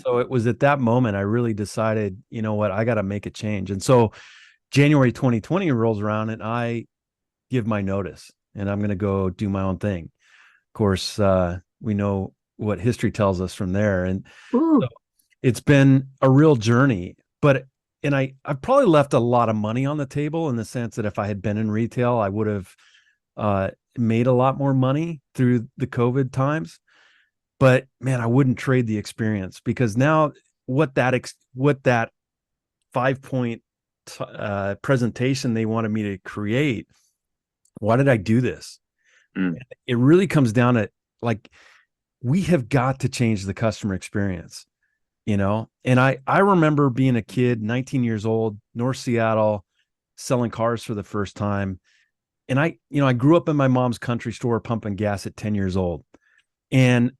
so it was at that moment I really decided, you know what, I got to make a change. And so January 2020 rolls around and I give my notice and I'm going to go do my own thing. Of course, we know what history tells us from there. And Ooh, so it's been a real journey, but I've probably left a lot of money on the table in the sense that if I had been in retail, I would have made a lot more money through the COVID times. But man, I wouldn't trade the experience because now what that 5 point presentation they wanted me to create. Why did I do this? mm, It really comes down to like we have got to change the customer experience, you know. And I remember being a kid, 19 years old, North Seattle, selling cars for the first time. And I grew up in my mom's country store pumping gas at 10 years old. And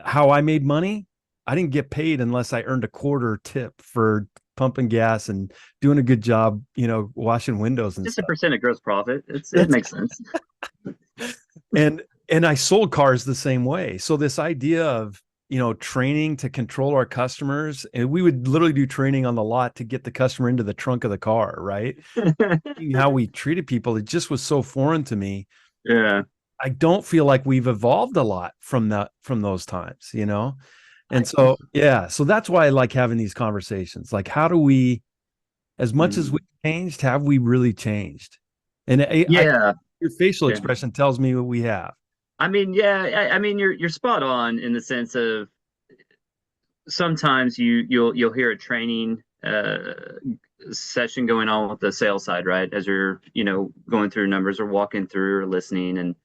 how I made money, I didn't get paid unless I earned a quarter tip for pumping gas and doing a good job, washing windows and just a stuff. percent of gross profit. It That's makes sense. and I sold cars the same way. So this idea of, training to control our customers, and we would literally do training on the lot to get the customer into the trunk of the car, right? How we treated people, it just was so foreign to me. Yeah. I don't feel like we've evolved a lot from those times. And I, so, yeah, so that's why I like having these conversations. Like, how do we, as much as we mm, changed, have we really changed? And yeah. your facial Yeah. expression tells me what we have. I mean, yeah, I mean you're spot on in the sense of sometimes you'll hear a training session going on with the sales side, right? As you're, going through numbers or walking through or listening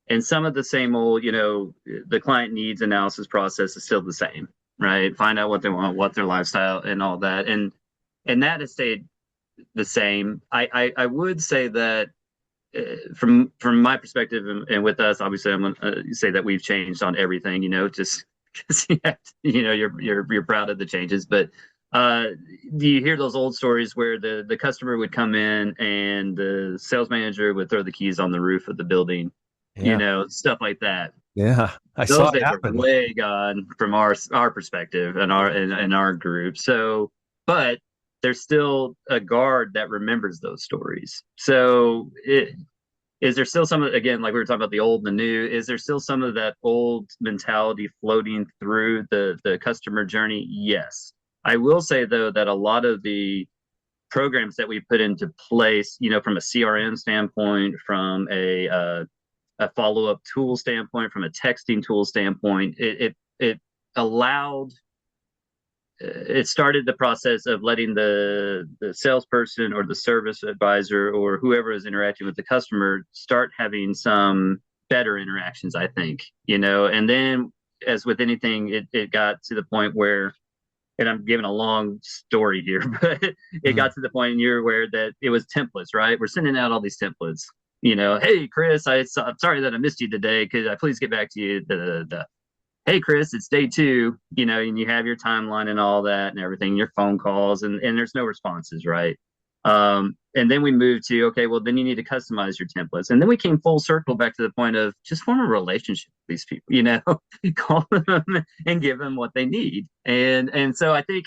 and some of the same old, the client needs analysis process is still the same, right? Find out what they want, what their lifestyle and all that. And that has stayed the same. I would say that from my perspective and with us, obviously, I'm gonna say that we've changed on everything. Just because you're proud of the changes. But uh, do you hear those old stories where the customer would come in and the sales manager would throw the keys on the roof of the building, Yeah. stuff like that? Yeah. I saw Those it days are happen. way gone from our perspective and our group. So, but there's still a guard that remembers those stories. So is there still some of, again, like we were talking about the old and the new, is there still some of that old mentality floating through the customer journey? Yes. I will say though that a lot of the programs that we put into place, from a CRM standpoint, from a follow-up tool standpoint, from a texting tool standpoint, it allowed it started the process of letting the salesperson or the service advisor or whoever is interacting with the customer start having some better interactions, I think, and then as with anything, it got to the point where, and I'm giving a long story here, but it Mm. got to the point in year where that it was templates, right? We're sending out all these templates. Hey Chris, I'm sorry that I missed you today. Could I please get back to you? Hey Chris, it's day two, and you have your timeline and all that and everything, your phone calls, and there's no responses, right? And then we moved to, okay, well, then you need to customize your templates. And then we came full circle back to the point of just form a relationship with these people, call them and give them what they need. And so I think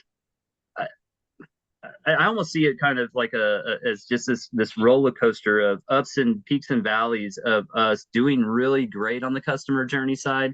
I almost see it kind of like as just this roller coaster of ups and peaks and valleys of us doing really great on the customer journey side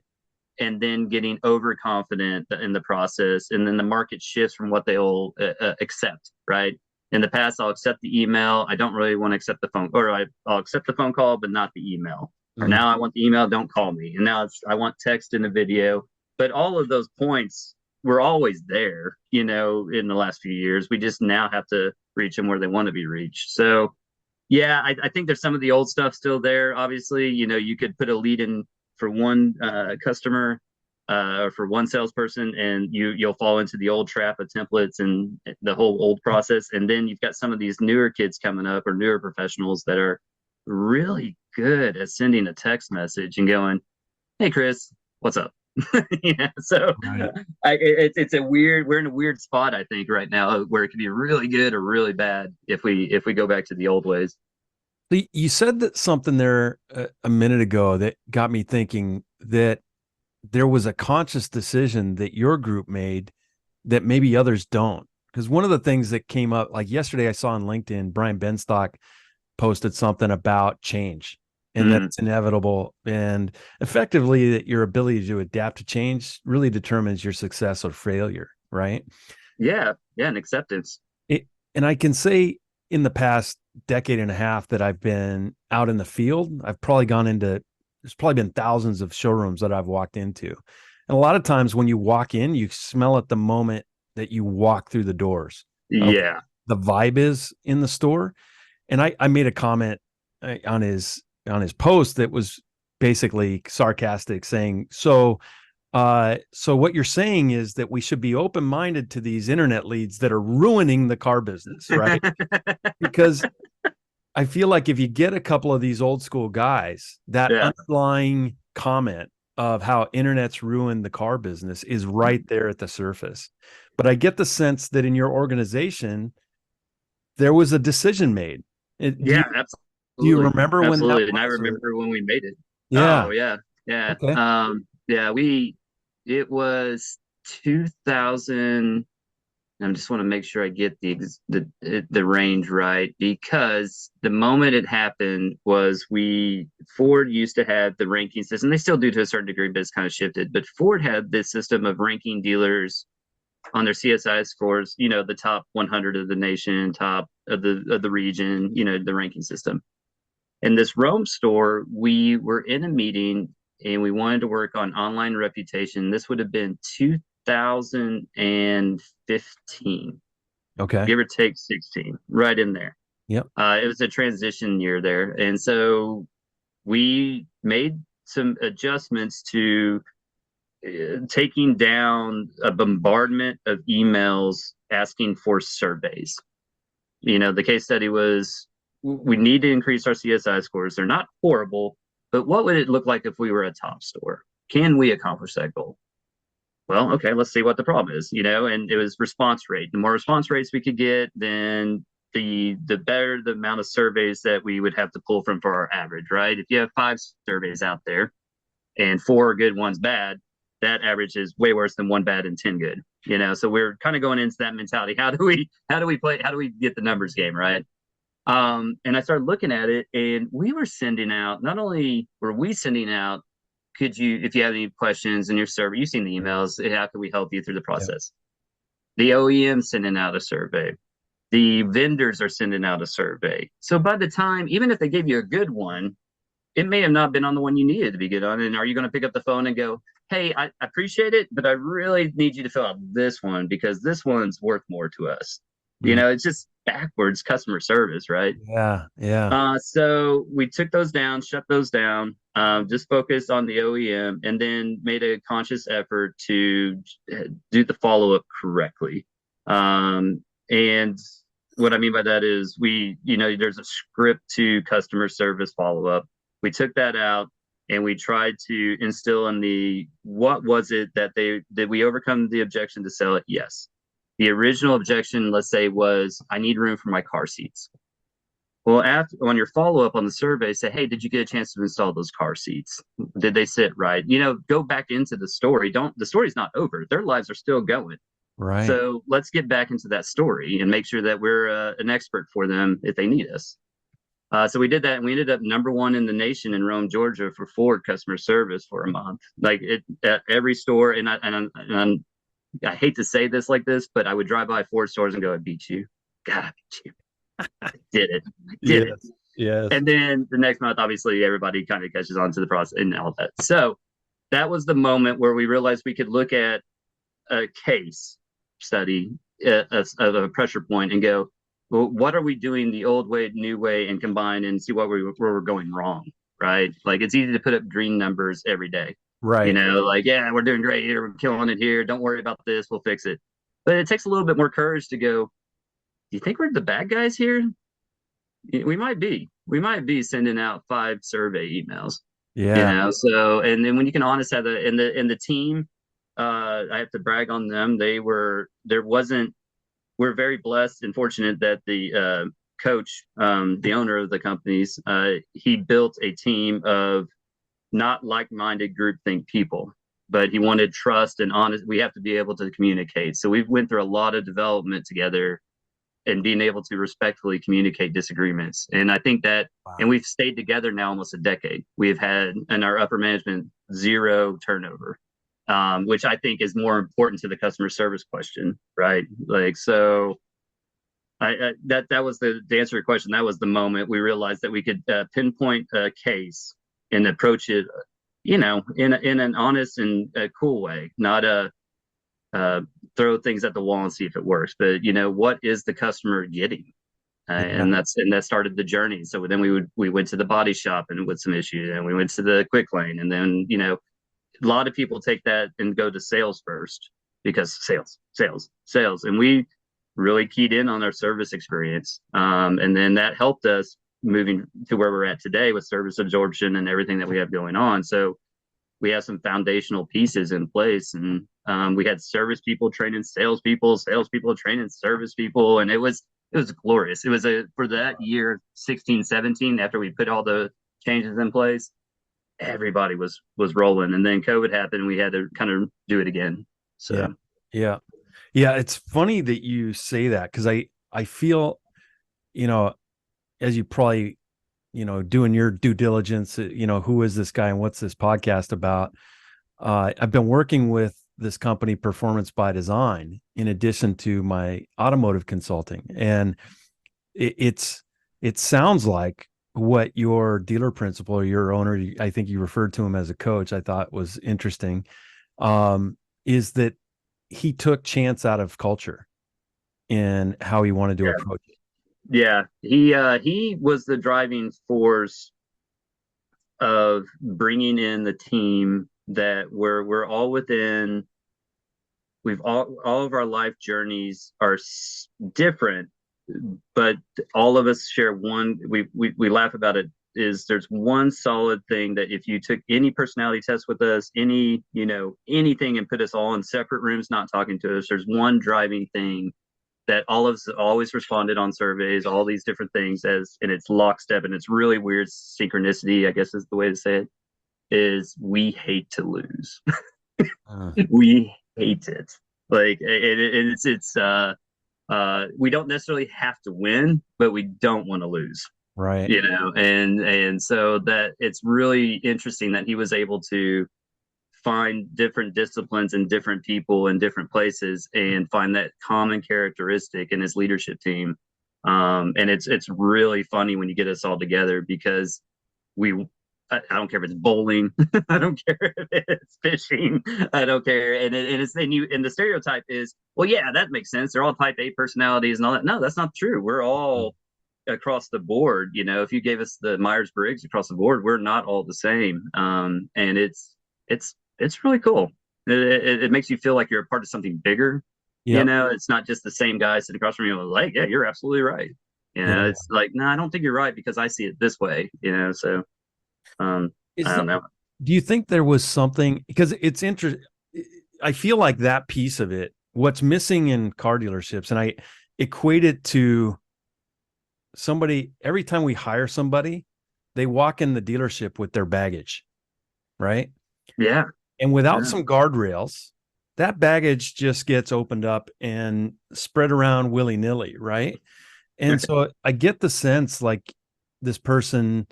and then getting overconfident in the process, and then the market shifts from what they'll accept, right? In the past, I'll accept the email. I don't really want to accept the phone, or I'll accept the phone call, but not the email. Or Mm. now I want the email, don't call me. And now I want text and a video. But all of those points were always there, in the last few years. We just now have to reach them where they want to be reached. So yeah, I think there's some of the old stuff still there. Obviously, you could put a lead in for one customer or for one salesperson, and you'll fall into the old trap of templates and the whole old process. And then you've got some of these newer kids coming up or newer professionals that are really good at sending a text message and going, "Hey, Chris, what's up?" So Right. it's a weird. We're in a weird spot, I think, right now, where it can be really good or really bad if we go back to the old ways. You said that something there a minute ago that got me thinking that there was a conscious decision that your group made that maybe others don't. Because one of the things that came up, like yesterday, I saw on LinkedIn, Brian Benstock posted something about change and that Mm, it's inevitable. And effectively, that your ability to adapt to change really determines your success or failure, right? yeah, yeah, and acceptance. It, and I can say in the past decade and a half that I've been out in the field, I've probably gone into, there's probably been thousands of showrooms that I've walked into. And a lot of times when you walk in, you smell it the moment that you walk through the doors of Yeah. the vibe is in the store. And I made a comment on his post that was basically sarcastic, saying, so what you're saying is that we should be open-minded to these internet leads that are ruining the car business, right? Because I feel like if you get a couple of these old school guys, that Yeah. underlying comment of how internet's ruined the car business is right there at the surface. But I get the sense that in your organization, there was a decision made. Do you Yeah, do you absolutely. remember when that Absolutely. And I was? Or remember when we made it. Oh yeah, yeah. Yeah. okay, Yeah, it was 2000. I just want to make sure I get the range right, because the moment it happened was Ford used to have the ranking system. They still do to a certain degree, but it's kind of shifted. But Ford had this system of ranking dealers on their CSI scores, the top 100 of the nation, top of the region, the ranking system. In this Rome store, we were in a meeting and we wanted to work on online reputation. This would have been 2015, okay, give or take 16, right in there. yep, It was a transition year there. And so we made some adjustments to taking down a bombardment of emails asking for surveys. The case study was, we need to increase our CSI scores. They're not horrible, but what would it look like if we were a top store? Can we accomplish that goal? Well, okay, let's see what the problem is, and it was response rate. The more response rates we could get, then the better the amount of surveys that we would have to pull from for our average, right? If you have 5 surveys out there and 4 good, one's bad, that average is way worse than 1 bad and 10 good. So we're kind of going into that mentality. How do we get the numbers game, right? And I started looking at it, and we were sending out, not only were we sending out, if you have any questions in your server, you've seen the emails, how can we help you through the yep, process? The OEM sending out a survey. The vendors are sending out a survey. So by the time, even if they gave you a good one, it may have not been on the one you needed to be good on. And are you going to pick up the phone and go, hey, I appreciate it, but I really need you to fill out this one because this one's worth more to us. mm, It's just backwards customer service, right? yeah, yeah, So we took those down, shut those down, just focused on the OEM, and then made a conscious effort to do the follow up correctly. And what I mean by that is there's a script to customer service follow up. We took that out and we tried to instill in what was it that did we overcome the objection to sell it? Yes. The original objection, let's say, was I need room for my car seats. Well, on your follow up on the survey, say, hey, did you get a chance to install those car seats? Did they sit right? Go back into the story. The story's not over. Their lives are still going. right, So let's get back into that story and make sure that we're an expert for them if they need us. So we did that, and we ended up #1 in the nation in Rome, Georgia, for Ford customer service for a month. Like it at every store, I hate to say this like this, but I would drive by Ford stores and go, "I beat you, God, I beat you, I did it, I did it." yes, yes, And then the next month, obviously, everybody kind of catches on to the process and all that. So that was the moment where we realized we could look at a case study of a pressure point and go, well, what are we doing the old way, new way, and combine and see where we're going wrong, right? Like it's easy to put up green numbers every day, right, like, yeah, we're doing great here, we're killing it here. Don't worry about this, we'll fix it. But it takes a little bit more courage to go, do you think we're the bad guys here? We might be sending out 5 survey emails, yeah, so, and then when you can honestly have the team, I have to brag on them. We're very blessed and fortunate that the coach, the owner of the companies, he built a team of not like-minded groupthink people. but he wanted trust and honest. We have to be able to communicate. So we've went through a lot of development together and being able to respectfully communicate disagreements. And I think that, and Wow. we've stayed together now almost a decade. We've had in our upper management zero turnover, which I think is more important to the customer service question, right? Like, so that was to answer your question. That was the moment we realized that we could pinpoint a case and approach it, in an honest and cool way, not uh, throw things at the wall and see if it works. But what is the customer getting? Yeah. And that started the journey. So then we went to the body shop and with some issues, and we went to the quick lane, and then a lot of people take that and go to sales first because sales, and we really keyed in on our service experience, and then that helped us moving to where we're at today with service absorption and everything that we have going on. So we have some foundational pieces in place, and we had service people training salespeople training service people, and it was glorious. It was for that year 16, 17, after we put all the changes in place, everybody was rolling, and then COVID happened, and we had to kind of do it again. Yeah. So Yeah. Yeah. It's funny that you say that, because I feel, you know, as you probably, doing your due diligence, who is this guy and what's this podcast about? I've been working with this company, Performance by Design, in addition to my automotive consulting. And it sounds like what your dealer principal or your owner, I think you referred to him as a coach, I thought was interesting, is that he took chance out of culture in how he wanted to yeah, approach it. yeah, he was the driving force of bringing in the team that we're all within. We've all of our life journeys are different, but all of us share one. We laugh about it. Is there's one solid thing that if you took any personality test with us, anything, and put us all in separate rooms, not talking to us, there's one driving thing that all of us always responded on surveys, all these different things, and it's lockstep, and it's really weird synchronicity, I guess is the way to say it, is we hate to lose. Uh, We hate it. Like we don't necessarily have to win, but we don't want to lose. right. And so that it's really interesting that he was able to find different disciplines and different people in different places and find that common characteristic in his leadership team. And it's really funny when you get us all together because I don't care if it's bowling, I don't care if it's fishing, I don't care. And the stereotype is, well, yeah, that makes sense. They're all type A personalities and all that. No, that's not true. We're all across the board. If you gave us the Myers-Briggs across the board, we're not all the same. And it's really cool. It makes you feel like you're a part of something bigger. Yep. It's not just the same guy sitting across from you like, yeah, you're absolutely right. Yeah. It's like, no, I don't think you're right because I see it this way. So I Is don't know. Do you think there was something, because it's interesting? I feel like that piece of it, what's missing in car dealerships, and I equate it to somebody, every time we hire somebody, they walk in the dealership with their baggage, right? Yeah, And without yeah, some guardrails, that baggage just gets opened up and spread around willy-nilly, right? And so I get the sense like this person,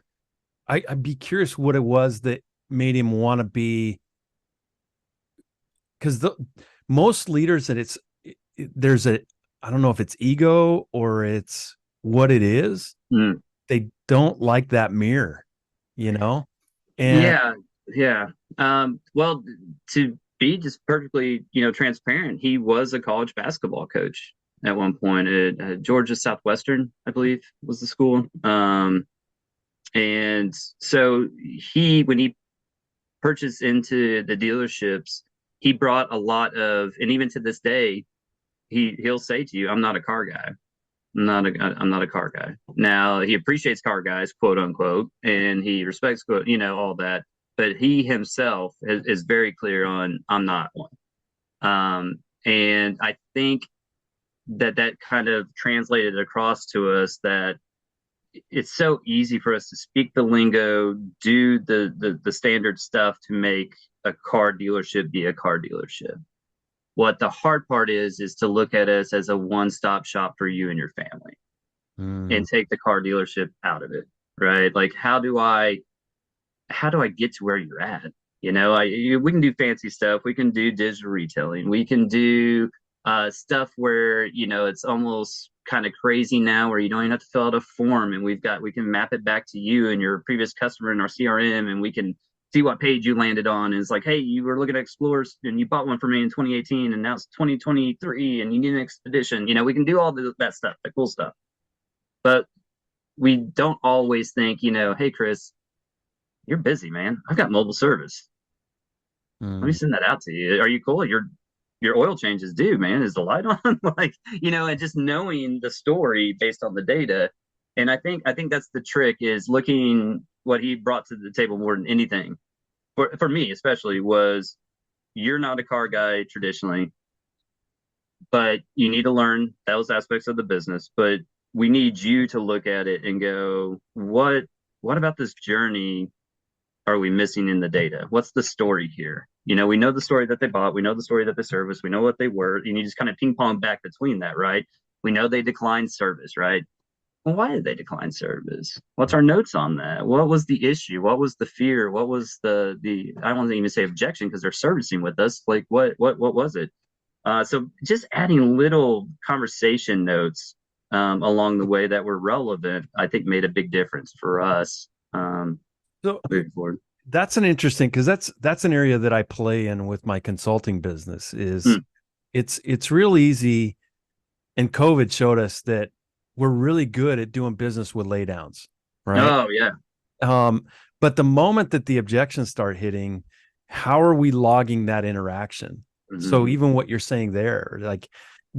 I'd be curious what it was that made him want to be, because most leaders that there's I don't know if it's ego or it's what it is. mm. They don't like that mirror, you know? And Yeah, yeah. Well, to be just perfectly, transparent, he was a college basketball coach at one point at Georgia Southwestern, I believe, was the school. And so when he purchased into the dealerships, he brought a lot of, and even to this day, he'll say to you, "I'm not a car guy. I'm not a car guy." Now he appreciates car guys, quote unquote, and he respects, quote, all that. But he himself is very clear on, I'm not one. And I think that kind of translated across to us that it's so easy for us to speak the lingo, do the standard stuff to make a car dealership be a car dealership. What the hard part is to look at us as a one-stop shop for you and your family Mm, and take the car dealership out of it, right? Like how do I get to where you're at? We can do fancy stuff. We can do digital retailing. We can do stuff where it's almost kind of crazy now, where you don't even have to fill out a form, and we can map it back to you and your previous customer in our CRM, and we can see what page you landed on. And it's like, hey, you were looking at Explorers and you bought one for me in 2018, and now it's 2023, and you need an Expedition. We can do all that stuff, the cool stuff, but we don't always think, hey, Chris, you're busy, man. I've got mobile service. Let me mm. send that out to you. Are you cool? Your oil change is due, man. Is the light on? Like, and just knowing the story based on the data. And I think that's the trick, is looking what he brought to the table more than anything. For me especially, was you're not a car guy traditionally, but you need to learn those aspects of the business. But we need you to look at it and go, what about this journey are we missing in the data? What's the story here? We know the story that they bought. We know the story that they serviced. We know what they were. And you just kind of ping pong back between that, right? We know they declined service, right? Well, why did they decline service? What's our notes on that? What was the issue? What was the fear? What was the I don't want to even say objection, because they're servicing with us. Like, what was it? So just adding little conversation notes along the way that were relevant, I think made a big difference for us So moving forward. that's an interesting, because that's an area that I play in with my consulting business. Is Mm. it's real easy, and COVID showed us that we're really good at doing business with laydowns, right? Oh yeah. Um, but the moment that the objections start hitting, how are we logging that interaction? So Hmm. even what you're saying there, like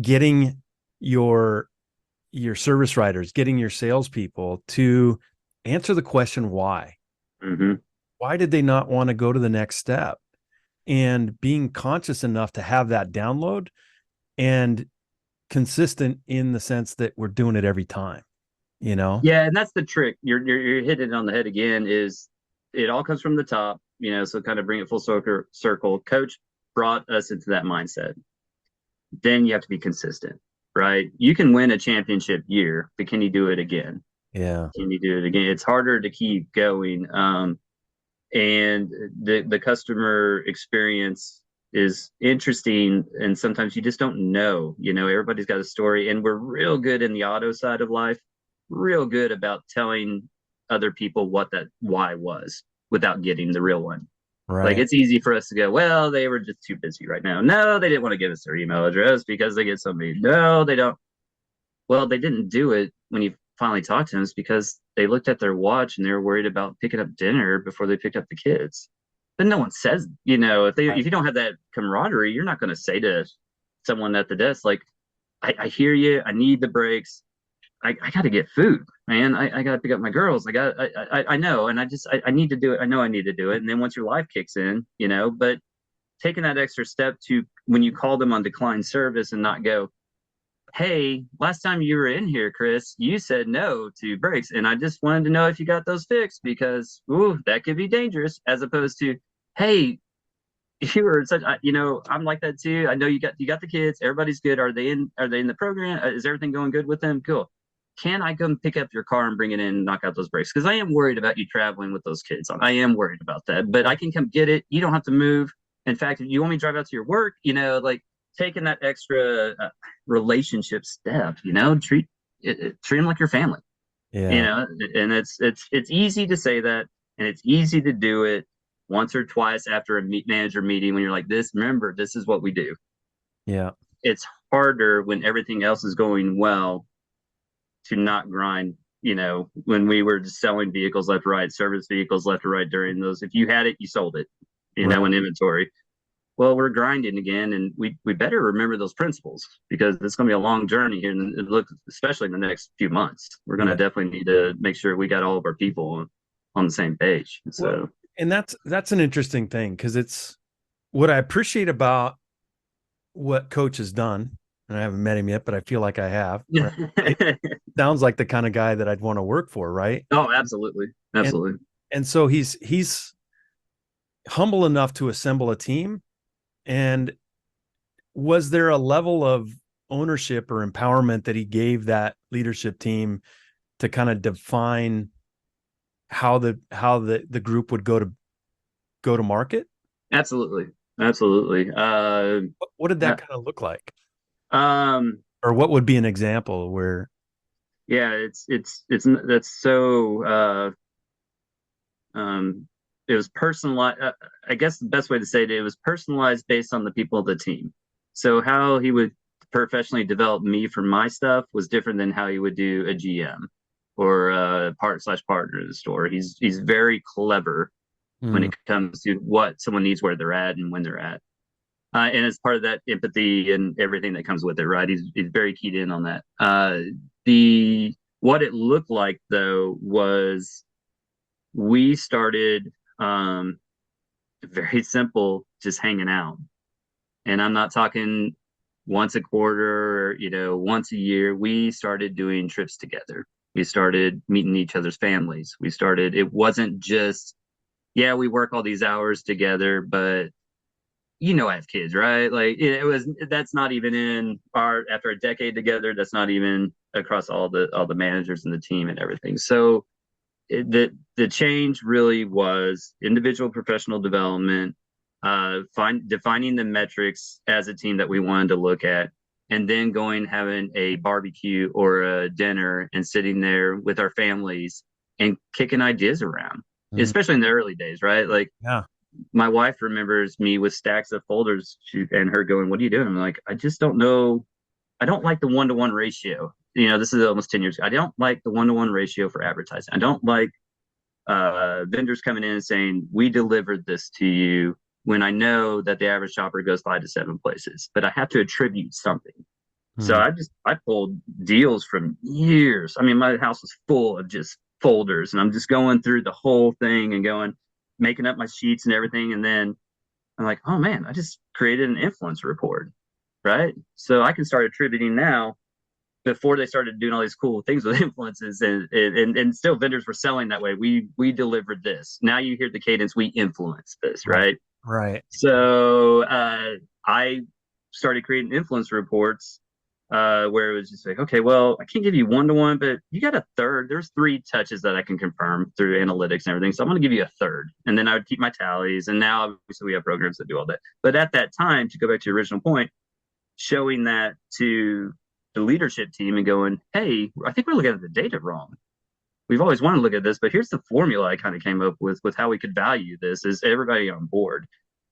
getting your your service writers, getting your salespeople to answer the question why. Hmm. Why did they not want to go to the next step? And being conscious enough to have that download, and consistent in the sense that we're doing it every time, you know? Yeah, and that's the trick. You're hitting it on the head again. Is it all comes from the top? So kind of bring it full circle. Coach brought us into that mindset. Then you have to be consistent, right? You can win a championship year, but can you do it again? Yeah. Can you do it again? It's harder to keep going. And the customer experience is interesting, and sometimes you just don't know. Everybody's got a story, and we're real good in the auto side of life, real good about telling other people what that why was without getting the real one. Like, Right. it's easy for us to go, well, they were just too busy right now. No, they didn't want to give us their email address because they get so many. No, they don't. Well, they didn't do it when you finally talked to them. It's because they looked at their watch and they were worried about picking up dinner before they picked up the kids. But no one says, Right. if you don't have that camaraderie, you're not going to say to someone at the desk, like, I hear you. I need the breaks. I got to get food, man. I got to pick up my girls. I know. And I need to do it. I know I need to do it. And then once your life kicks in, but taking that extra step to when you call them on decline service and not go, hey, last time you were in here, Chris, you said no to brakes, and I just wanted to know if you got those fixed, because ooh, that could be dangerous. As opposed to, hey, you were such, I'm like that too. I know you got the kids. Everybody's good. Are they in the program? Is everything going good with them? Cool. Can I come pick up your car and bring it in and knock out those brakes? Because I am worried about you traveling with those kids on. I am worried about that, but I can come get it. You don't have to move. In fact, if you want me to drive out to your work, like taking that extra relationship step, treat them like your family, you Yeah. know, and it's easy to say that, and it's easy to do it once or twice after a manager meeting when you're like, remember, this is what we do. Yeah. It's harder when everything else is going well to not grind. When we were just selling vehicles left to right, service vehicles left to right during those, if you had it, you sold it, Right. in inventory. Well, we're grinding again, and we better remember those principles, because it's going to be a long journey here, and it looks, especially in the next few months, we're going to Yeah. definitely need to make sure we got all of our people on the same page. Well, So, and that's an interesting thing, because it's what I appreciate about what Coach has done. And I haven't met him yet, but I feel like I have. Right? sounds like the kind of guy that I'd want to work for, right? Oh, absolutely. And Absolutely. and so he's humble enough to assemble a team. And was there a level of ownership or empowerment that he gave that leadership team to kind of define how the group would go to market? Absolutely. Absolutely. What did Uh, that kind of look like? um, Or what would be an example where yeah, that's so, um, it was personalized. I guess the best way to say it was personalized based on the people of the team. So how he would professionally develop me for my stuff was different than how he would do a GM or a partner in the store. He's very clever when mm, it comes to what someone needs, where they're at, and when they're at. And as part of that empathy and everything that comes with it, right? He's very keyed in on that. The What it looked like though was we started very simple, just hanging out. And I'm not talking once a quarter, once a year. We started doing trips together. We started meeting each other's families. It wasn't just, yeah, we work all these hours together, but I have kids, right? Like that's not even in after a decade together, that's not even across all the managers and the team and everything. So the change really was individual professional development, defining the metrics as a team that we wanted to look at, and then going having a barbecue or a dinner and sitting there with our families and kicking ideas around, mm, especially in the early days, right? Like yeah. my wife remembers me with stacks of folders and her going, "What are you doing?" I'm like, "I just don't know. I don't like the 1-to-1 ratio. This is almost 10 years ago. I don't like the 1-to-1 ratio for advertising. I don't like vendors coming in and saying, we delivered this to you when I know that the average shopper goes 5 to 7 places, but I have to attribute something." So Mm, I pulled deals from years. I mean, my house was full of just folders, and I'm just going through the whole thing and making up my sheets and everything. And then I'm like, oh man, I just created an influence report, right? So I can start attributing now before they started doing all these cool things with influences, and still vendors were selling that way. We delivered this. Now you hear the cadence, we influence this, right. right? Right. So I started creating influence reports where it was just like, okay, well, I can't give you 1-to-1, but you got a third. There's 3 touches that I can confirm through analytics and everything. So I'm going to give you a third. And then I would keep my tallies. And now obviously we have programs that do all that. But at that time, to go back to your original point, showing that to the leadership team and going, hey, I think we're looking at the data wrong. We've always wanted to look at this, but here's the formula I kind of came up with how we could value this. Is everybody on board?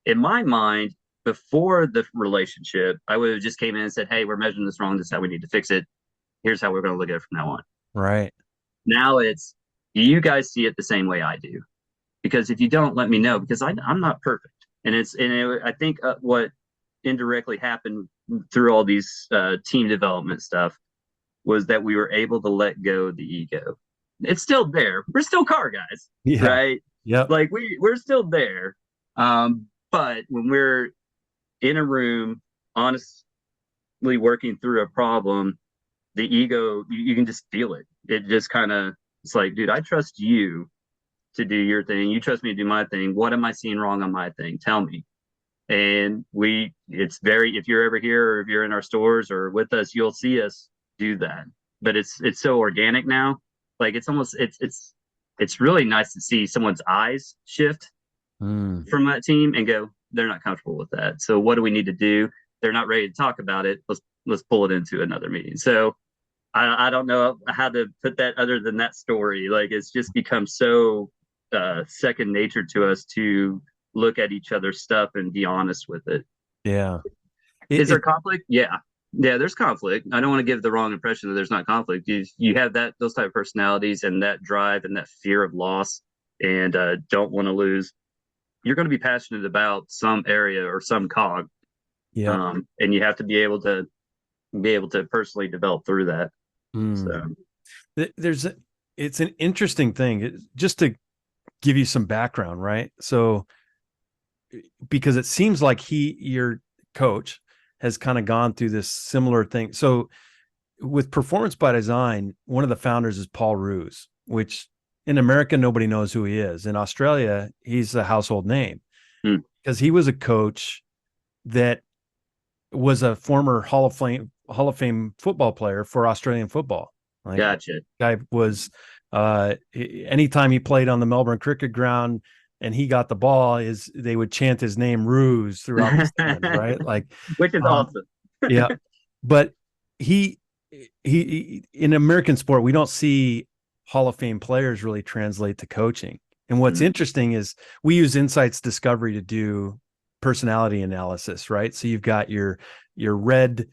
In my mind, before the relationship, I would have just came in and said, hey, we're measuring this wrong. This is how we need to fix it. Here's how we're going to look at it from now on. Right. Now it's, do you guys see it the same way I do? Because if you don't, let me know, because I'm not perfect. I think what indirectly happened through all these team development stuff was that we were able to let go of the ego. It's still there. We're still car guys, Yeah. right? Yep. Like we're still there. But when we're in a room, honestly working through a problem, the ego, you can just feel it. It just kind of, it's like, dude, I trust you to do your thing. You trust me to do my thing. What am I seeing wrong on my thing? Tell me. And it's very, if you're ever here or if you're in our stores or with us, you'll see us do that. But it's so organic now. Like it's almost, it's really nice to see someone's eyes shift Mm, from that team and go, they're not comfortable with that. So what do we need to do? They're not ready to talk about it. Let's pull it into another meeting. So I don't know how to put that other than that story. Like it's just become so second nature to us to look at each other's stuff and be honest with it. yeah. Is there It conflict? Yeah. Yeah, there's conflict. I don't want to give the wrong impression that there's not conflict. You have those type of personalities and that drive and that fear of loss and don't want to lose. You're going to be passionate about some area or some cog, yep. and you have to be able to personally develop through that. Mm. So There's it's an interesting thing. Just to give you some background, right? So because it seems like your coach has kind of gone through this similar thing. So with Performance by Design, one of the founders is Paul Roos, which in America, nobody knows who he is. In Australia, he's a household name Hmm. because he was a coach that was a former Hall of Fame football player for Australian football. Like, Gotcha. guy was anytime he played on the Melbourne Cricket Ground and he got the ball, they would chant his name Ruse throughout the stand, right? Like, Which is awesome. yeah. But he in American sport, we don't see Hall of Fame players really translate to coaching. And what's interesting is we use Insights Discovery to do personality analysis, right? So you've got your red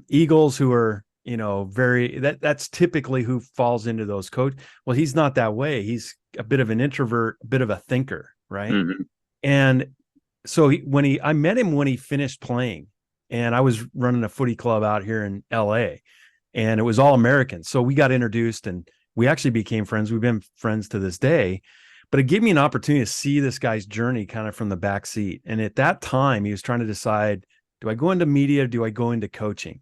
Eagles who are, very that's typically who falls into those coach. Well, he's not that way. He's a bit of an introvert, a bit of a thinker, right? Mm-hmm. And so I met him when he finished playing, and I was running a footy club out here in LA, and it was all American. So we got introduced and we actually became friends. We've been friends to this day, but it gave me an opportunity to see this guy's journey kind of from the back seat. And at that time, he was trying to decide, do I go into media? Do I go into coaching?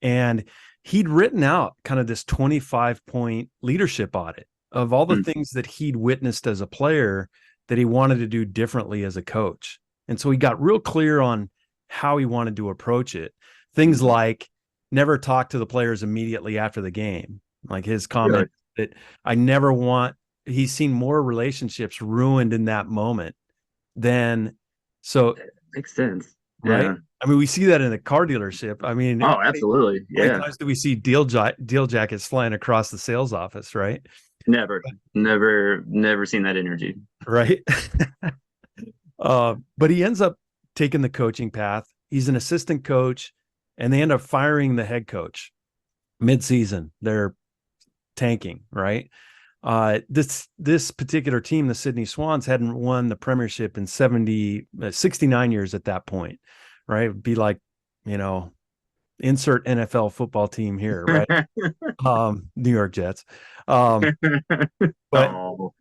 And he'd written out kind of this 25-point leadership audit of all the things that he'd witnessed as a player that he wanted to do differently as a coach. And so he got real clear on how he wanted to approach it. Things like never talk to the players immediately after the game. Like his comment that he's seen more relationships ruined in that moment than so. That makes sense. Right. Yeah. I mean, we see that in a car dealership. I mean, Oh, absolutely. how many Yeah. times do we see deal jackets flying across the sales office? Right. Never seen that energy. Right. But he ends up taking the coaching path. He's an assistant coach, and they end up firing the head coach mid-season. They're tanking, right? This particular team, the Sydney Swans, hadn't won the premiership in 69 years at that point, right? It'd be like, insert NFL football team here, right? New York Jets. But Oh.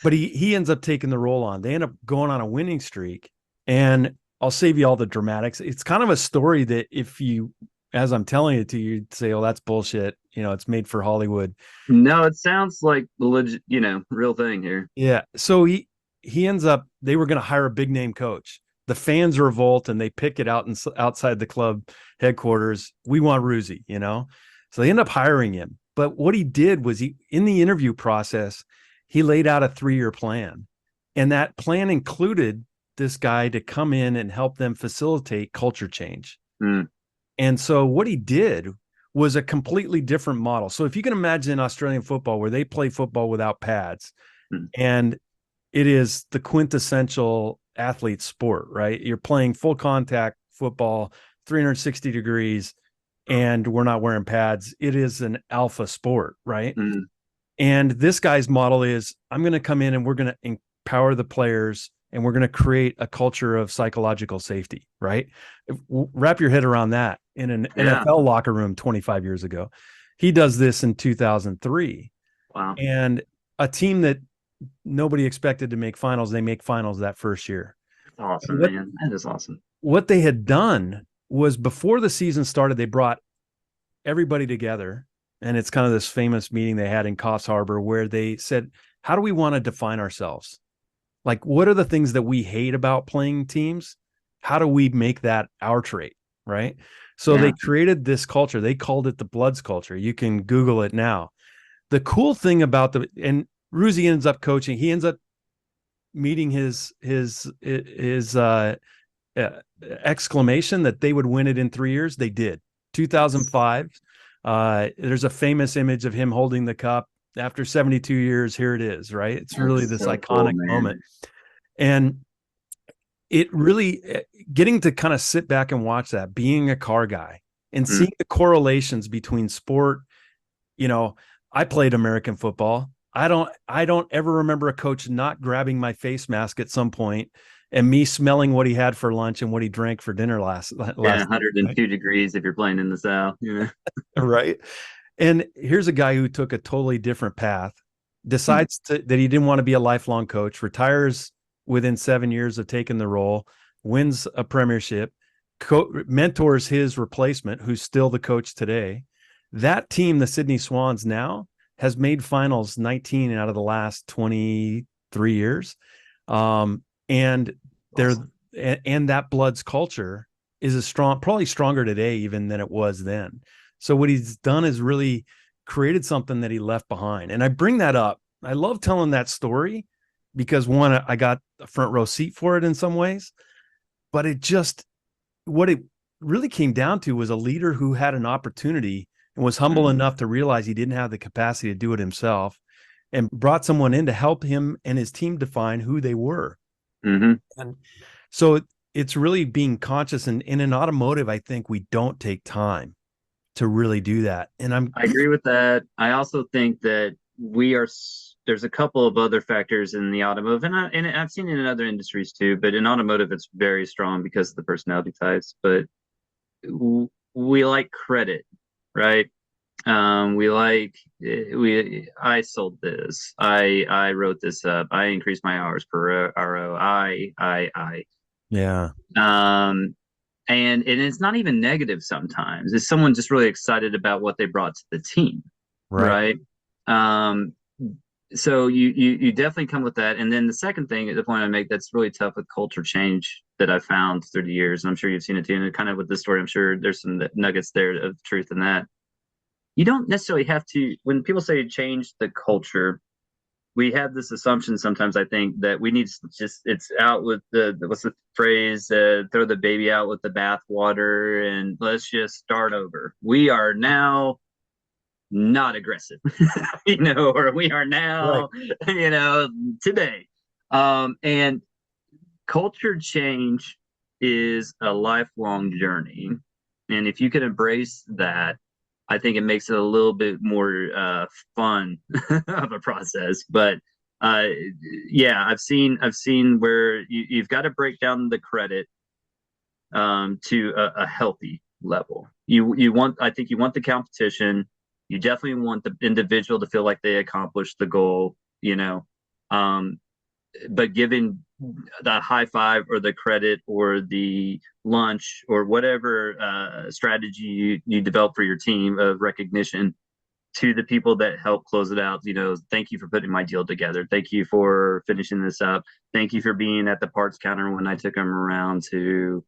but he ends up taking the role on. They end up going on a winning streak, and I'll save you all the dramatics. It's kind of a story that if you, as I'm telling it to you, you'd say, "Oh, that's bullshit." It's made for Hollywood. No, it sounds like legit, real thing here. Yeah. So he ends up. They were going to hire a big name coach. The fans revolt and they pick it out outside the club headquarters. We want Ruzi, So they end up hiring him. But what he did was in the interview process, he laid out a 3-year plan. And that plan included this guy to come in and help them facilitate culture change. And so what he did was a completely different model. So if you can imagine Australian football where they play football without pads, and it is the quintessential athlete sport, right? You're playing full contact football, 360 degrees, and we're not wearing pads. It is an alpha sport, right? And this guy's model is, I'm going to come in and we're going to empower the players and we're going to create a culture of psychological safety, right? Wrap your head around that in an NFL locker room 25 years ago. He does this in 2003. Wow. And a team that nobody expected to make finals, they make finals that first year. Awesome, man. That is awesome. What they had done was before the season started, they brought everybody together. And it's kind of this famous meeting they had in Coffs Harbour where they said, how do we want to define ourselves? Like, what are the things that we hate about playing teams? How do we make that our trait? Right. So they created this culture. They called it the Bloods culture. You can Google it now. The cool thing about and Ruzi ends up coaching. He ends up meeting his exclamation that they would win it in 3 years. They did. 2005. There's a famous image of him holding the cup after 72 years. Here it is, right? It's really this so iconic moment. And it really getting to kind of sit back and watch that, being a car guy and seeing the correlations between sport. I played American football. I don't ever remember a coach not grabbing my face mask at some point and me smelling what he had for lunch and what he drank for dinner last 102 degrees if you're playing in the South, right. And here's a guy who took a totally different path, decides that he didn't want to be a lifelong coach, retires within 7 years of taking the role, wins a premiership, mentors his replacement, who's still the coach today. That team, the Sydney Swans, now has made finals 19 out of the last 23 years. And they're Awesome. and that Bloods culture is probably stronger today even than it was then. So what he's done is really created something that he left behind. And I bring that up. I love telling that story because one, I got a front row seat for it in some ways, but what it really came down to was a leader who had an opportunity and was humble enough to realize he didn't have the capacity to do it himself and brought someone in to help him and his team define who they were. Mm-hmm. And so it's really being conscious. And in automotive, I think we don't take time to really do that. And I agree with that. I also think that there's a couple of other factors in the automotive, and I've seen it in other industries too, but in automotive, it's very strong because of the personality types. But we like credit, right? I sold this. I wrote this up. I increased my hours per RO. yeah, And it's not even negative sometimes. It's someone just really excited about what they brought to the team, right. right? Um, so you definitely come with that. And then the second thing, the point I make that's really tough with culture change that I found through the years, and I'm sure you've seen it too, and kind of with this story, I'm sure there's some nuggets there of truth in that. You don't necessarily have to, when people say change the culture, we have this assumption sometimes, I think, that we need to just, it's out with what's the phrase, throw the baby out with the bathwater and let's just start over. We are now not aggressive, or we are Right. now, today. And culture change is a lifelong journey. And if you can embrace that, I think it makes it a little bit more fun of a process. But uh, yeah, I've seen where you've got to break down the credit to a healthy level. I think you want the competition. You definitely want the individual to feel like they accomplished the goal. Um, but giving the high five or the credit or the lunch or whatever strategy you develop for your team of recognition to the people that help close it out. Thank you for putting my deal together. Thank you for finishing this up. Thank you for being at the parts counter when I took them around to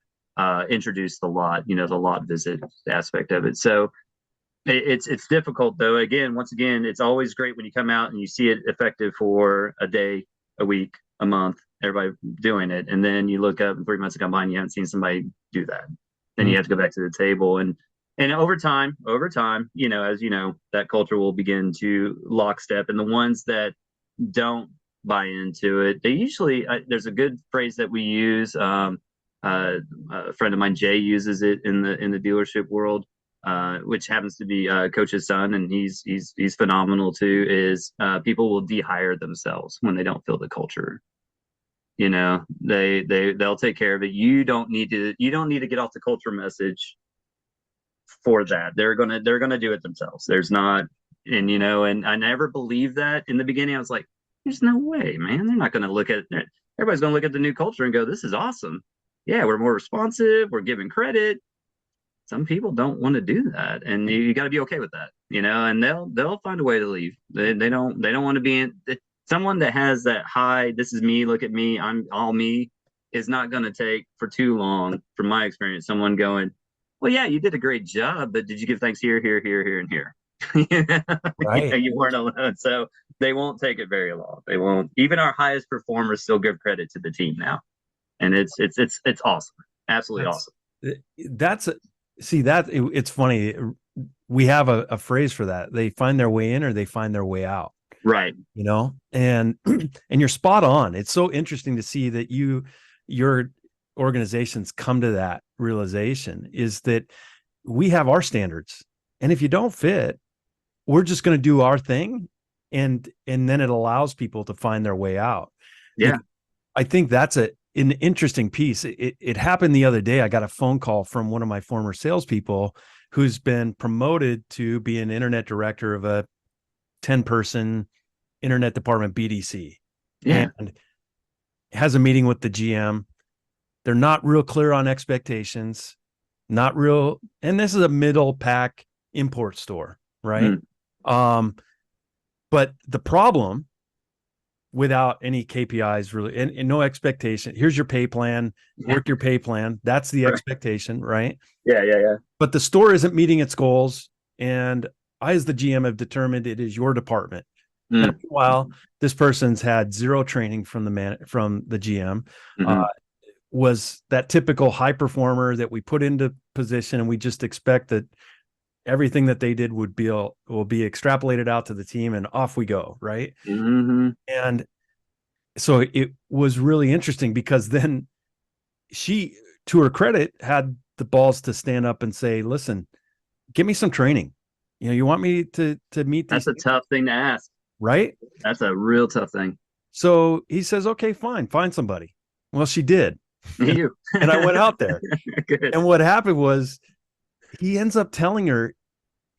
introduce the lot, the lot visit aspect of it. So it's difficult though. Once again, it's always great when you come out and you see it effective for a day, a week, a month, everybody doing it. And then you look up and 3 months have gone by and you haven't seen somebody do that. Then you have to go back to the table. And over time, as you know, that culture will begin to lockstep. And the ones that don't buy into it, they usually, there's a good phrase that we use. A friend of mine, Jay, uses it in the dealership world, which happens to be Coach's son, and he's phenomenal too. Is people will dehire themselves when they don't feel the culture. They'll take care of it. You don't need to get off the culture message for that. They're gonna do it themselves. There's not, and I never believed that in the beginning. I was like, there's no way, man. They're not gonna look at it. Everybody's gonna look at the new culture and go, this is awesome. Yeah, we're more responsive. We're giving credit. Some people don't want to do that, and you got to be okay with that, and they'll find a way to leave. They don't want to be in someone that has that high, this is me, look at me, I'm all me, is not going to take for too long, from my experience, someone going, well, yeah, you did a great job, but did you give thanks here, here, here, here, and here? Right. You weren't alone. So they won't take it very long. They won't. Even our highest performers still give credit to the team now. And it's awesome. Absolutely awesome. It's funny. We have a phrase for that. They find their way in or they find their way out. Right. And and you're spot on. It's so interesting to see that your organizations come to that realization, is that we have our standards. And if you don't fit, we're just going to do our thing. And then it allows people to find their way out. Yeah. I think that's an interesting piece. It happened the other day. I got a phone call from one of my former salespeople who's been promoted to be an internet director of a 10-person internet department, BDC. Yeah. And has a meeting with the GM. They're not real clear on expectations. not real. And this is a middle pack import store, right? Mm. Um, but the problem, without any KPIs really, and no expectation. Here's your pay plan, Yeah. work your pay plan. That's the Right. expectation, right? Yeah. Yeah. Yeah. But the store isn't meeting its goals. And I, as the GM, have determined it is your department. Now, Mm. meanwhile, this person's had zero training from the GM. Mm-hmm. Was that typical high performer that we put into position, and we just expect that everything that they did will be extrapolated out to the team, and off we go, right? Mm-hmm. And so it was really interesting because then she, to her credit, had the balls to stand up and say, listen, give me some training. You want me to meet That's these a things, tough thing to ask. right? That's a real tough thing. So he says, okay, fine, find somebody. Well, she did. You. And I went out there. Good. And what happened was he ends up telling her,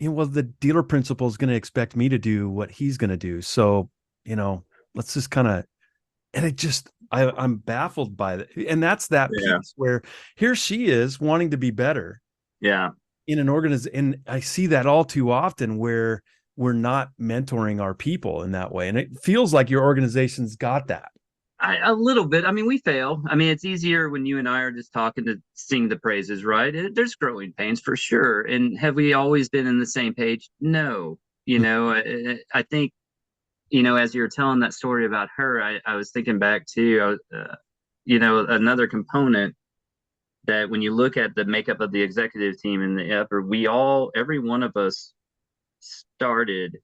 well, the dealer principal is going to expect me to do what he's going to do. So, let's just kind of, and it just, I'm baffled by that. And that's that Yeah. piece where here she is wanting to be better Yeah. in an organization. And I see that all too often where we're not mentoring our people in that way. And it feels like your organization's got that. A little bit. I mean, we fail. I mean, it's easier when you and I are just talking to sing the praises, right? There's growing pains for sure. And have we always been in the same page? No. I think, as you were telling that story about her, I was thinking back to, another component that when you look at the makeup of the executive team and the upper, every one of us started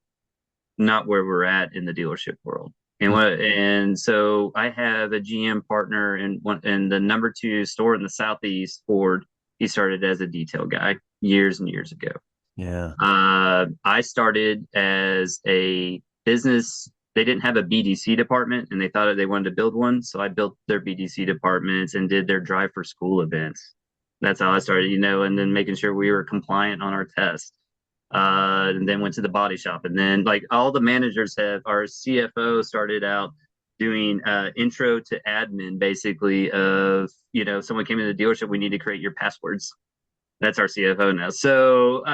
not where we're at in the dealership world. And so I have a GM partner in the number two store in the Southeast, Ford. He started as a detail guy years and years ago. Yeah. I started as a business. They didn't have a BDC department, and they thought they wanted to build one. So I built their BDC departments and did their drive for school events. That's how I started, and then making sure we were compliant on our tests. And then went to the body shop, and then like all the managers have. Our CFO started out doing intro to admin, basically of someone came into the dealership, we need to create your passwords. That's our CFO now. So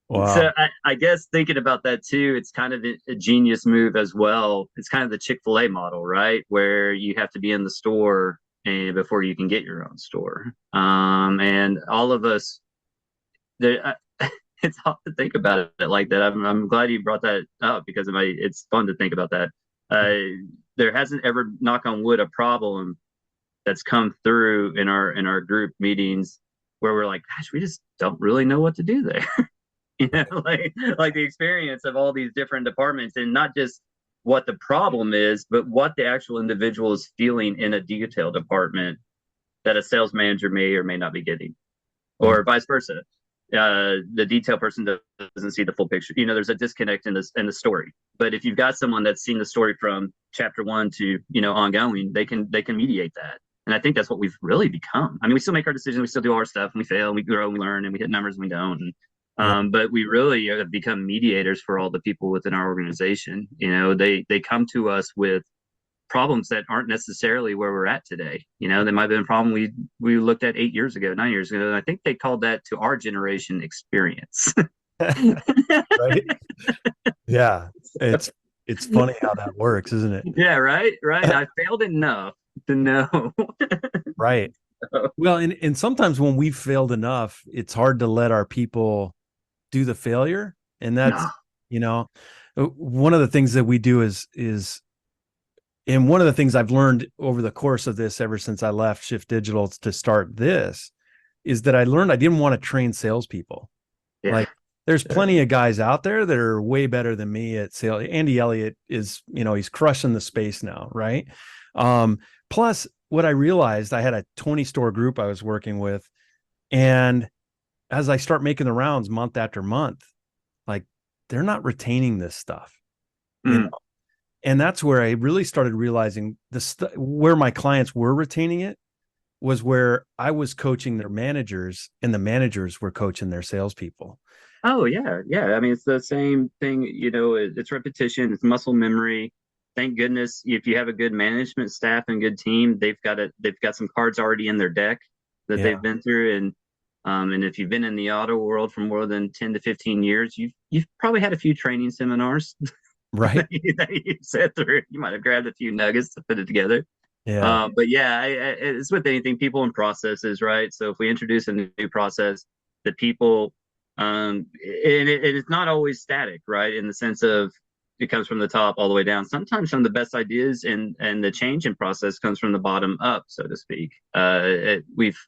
Wow. I guess thinking about that too, it's kind of a genius move as well. It's kind of the Chick-fil-A model, right? Where you have to be in the store and before you can get your own store. And all of us, there, it's hard to think about it like that. I'm glad you brought that up because it's fun to think about that. There hasn't ever, knock on wood, a problem that's come through in our group meetings where we're like, gosh, we just don't really know what to do there. like the experience of all these different departments, and not just what the problem is, but what the actual individual is feeling in a detail department that a sales manager may or may not be getting, Mhm. or vice versa. The detail person doesn't see the full picture. There's a disconnect in the story. But if you've got someone that's seen the story from chapter one to ongoing, they can mediate that. And I think that's what we've really become. I mean, we still make our decisions, we still do our stuff, and we fail, and we grow, and we learn, and we hit numbers, and we don't. Yeah. But we really have become mediators for all the people within our organization. They come to us with problems that aren't necessarily where we're at today. They might have been a problem we looked at 8 years ago, 9 years ago. And I think they called that, to our generation, experience. Right. Yeah. It's funny how that works, isn't it? Yeah, right, right. I failed enough to know. Right. Well, and sometimes when we've failed enough, it's hard to let our people do the failure. And that's, No. you know, one of the things that we do and one of the things I've learned over the course of this, ever since I left Shift Digital to start this, is that I learned I didn't want to train salespeople. Yeah. Like, there's plenty of guys out there that are way better than me at sales. Andy Elliott is, he's crushing the space now, right? Plus, what I realized, I had a 20 store group I was working with, and as I start making the rounds month after month, like, they're not retaining this stuff, Mm. and that's where I really started realizing where my clients were retaining it was where I was coaching their managers, and the managers were coaching their salespeople. Oh yeah, yeah. I mean, it's the same thing. It's repetition. It's muscle memory. Thank goodness if you have a good management staff and good team, they've got some cards already in their deck that Yeah. they've been through. And if you've been in the auto world for more than 10 to 15 years, you've probably had a few training seminars Right. that you sat through. You might have grabbed a few nuggets to put it together. Yeah. But yeah, it's with anything, people and processes, right? So if we introduce a new process, the people, it's not always static, right? In the sense of it comes from the top all the way down. Sometimes some of the best ideas and the change in process comes from the bottom up, so to speak. We've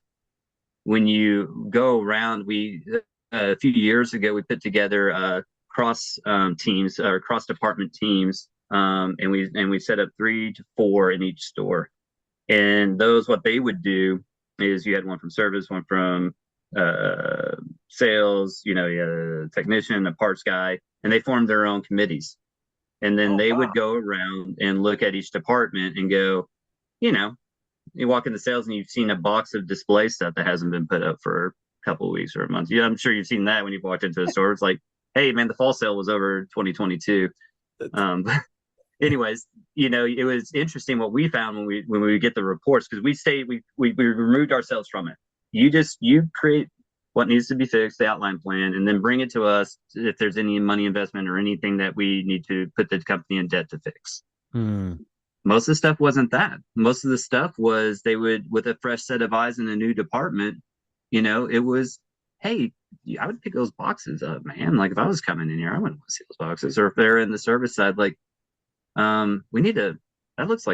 when you go around, a few years ago we put together cross teams or cross department teams, and we set up 3 to 4 in each store. And those, what they would do is you had one from service, one from sales, you know, you had a technician, a parts guy, and they formed their own committees. And then Oh, they wow. would go around and look at each department and go, you know, you walk into sales and you've seen a box of display stuff that hasn't been put up for a couple of weeks or a month. Yeah, I'm sure you've seen that when you've walked into a store. It's like, hey, man, the fall sale was over 2022. But anyways, you know, it was interesting what we found when we get the reports, because we removed ourselves from it. You create what needs to be fixed, the outline plan, and then bring it to us if there's any money investment or anything that we need to put the company in debt to fix. Hmm. Most of the stuff wasn't that. Most of the stuff was they would, with a fresh set of eyes in a new department, you know, it was, hey, I would pick those boxes up, man. Like if I was coming in here, I wouldn't want to see those boxes. Or if they're in the service side, like, we need to, that looks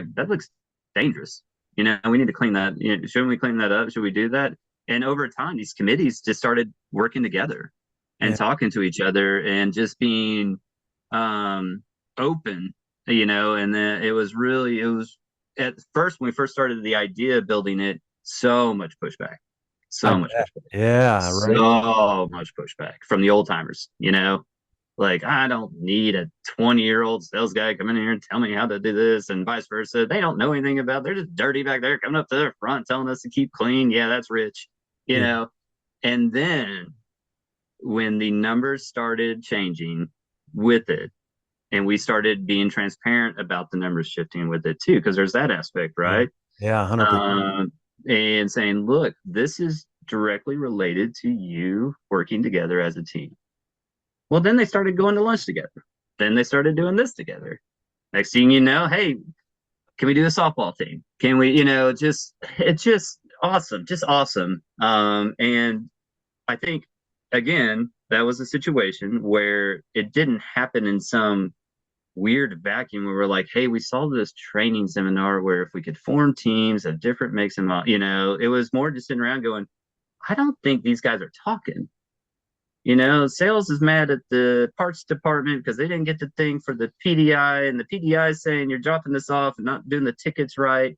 dangerous. You know, we need to clean that. You know, shouldn't we clean that up? Should we do that? And over time, these committees just started working together and Yeah. talking to each other and just being open, you know. And then it was at first, when we first started the idea of building it, so much pushback, I so much bet. pushback, Yeah. Right. so much pushback from the old timers, you know. Like, I don't need a 20-year-old sales guy come in here and tell me how to do this, and vice versa. They don't know anything about it. They're just dirty back there coming up to their front telling us to keep clean. Yeah, that's rich, you Yeah. know. And then when the numbers started changing with it, and we started being transparent about the numbers shifting with it too, because there's that aspect, Yeah. right? Yeah. 100%. And saying, look, this is directly related to you working together as a team. Well, then they started going to lunch together. Then they started doing this together. Next thing you know, hey, can we do a softball team? Can we, you know, it's just awesome. And I think, again, that was a situation where it didn't happen in some weird vacuum where we're like, hey, we saw this training seminar where if we could form teams of different makes and models, you know, it was more just sitting around going, I don't think these guys are talking. You know, sales is mad at the parts department because they didn't get the thing for the PDI, and the PDI is saying you're dropping this off and not doing the tickets right.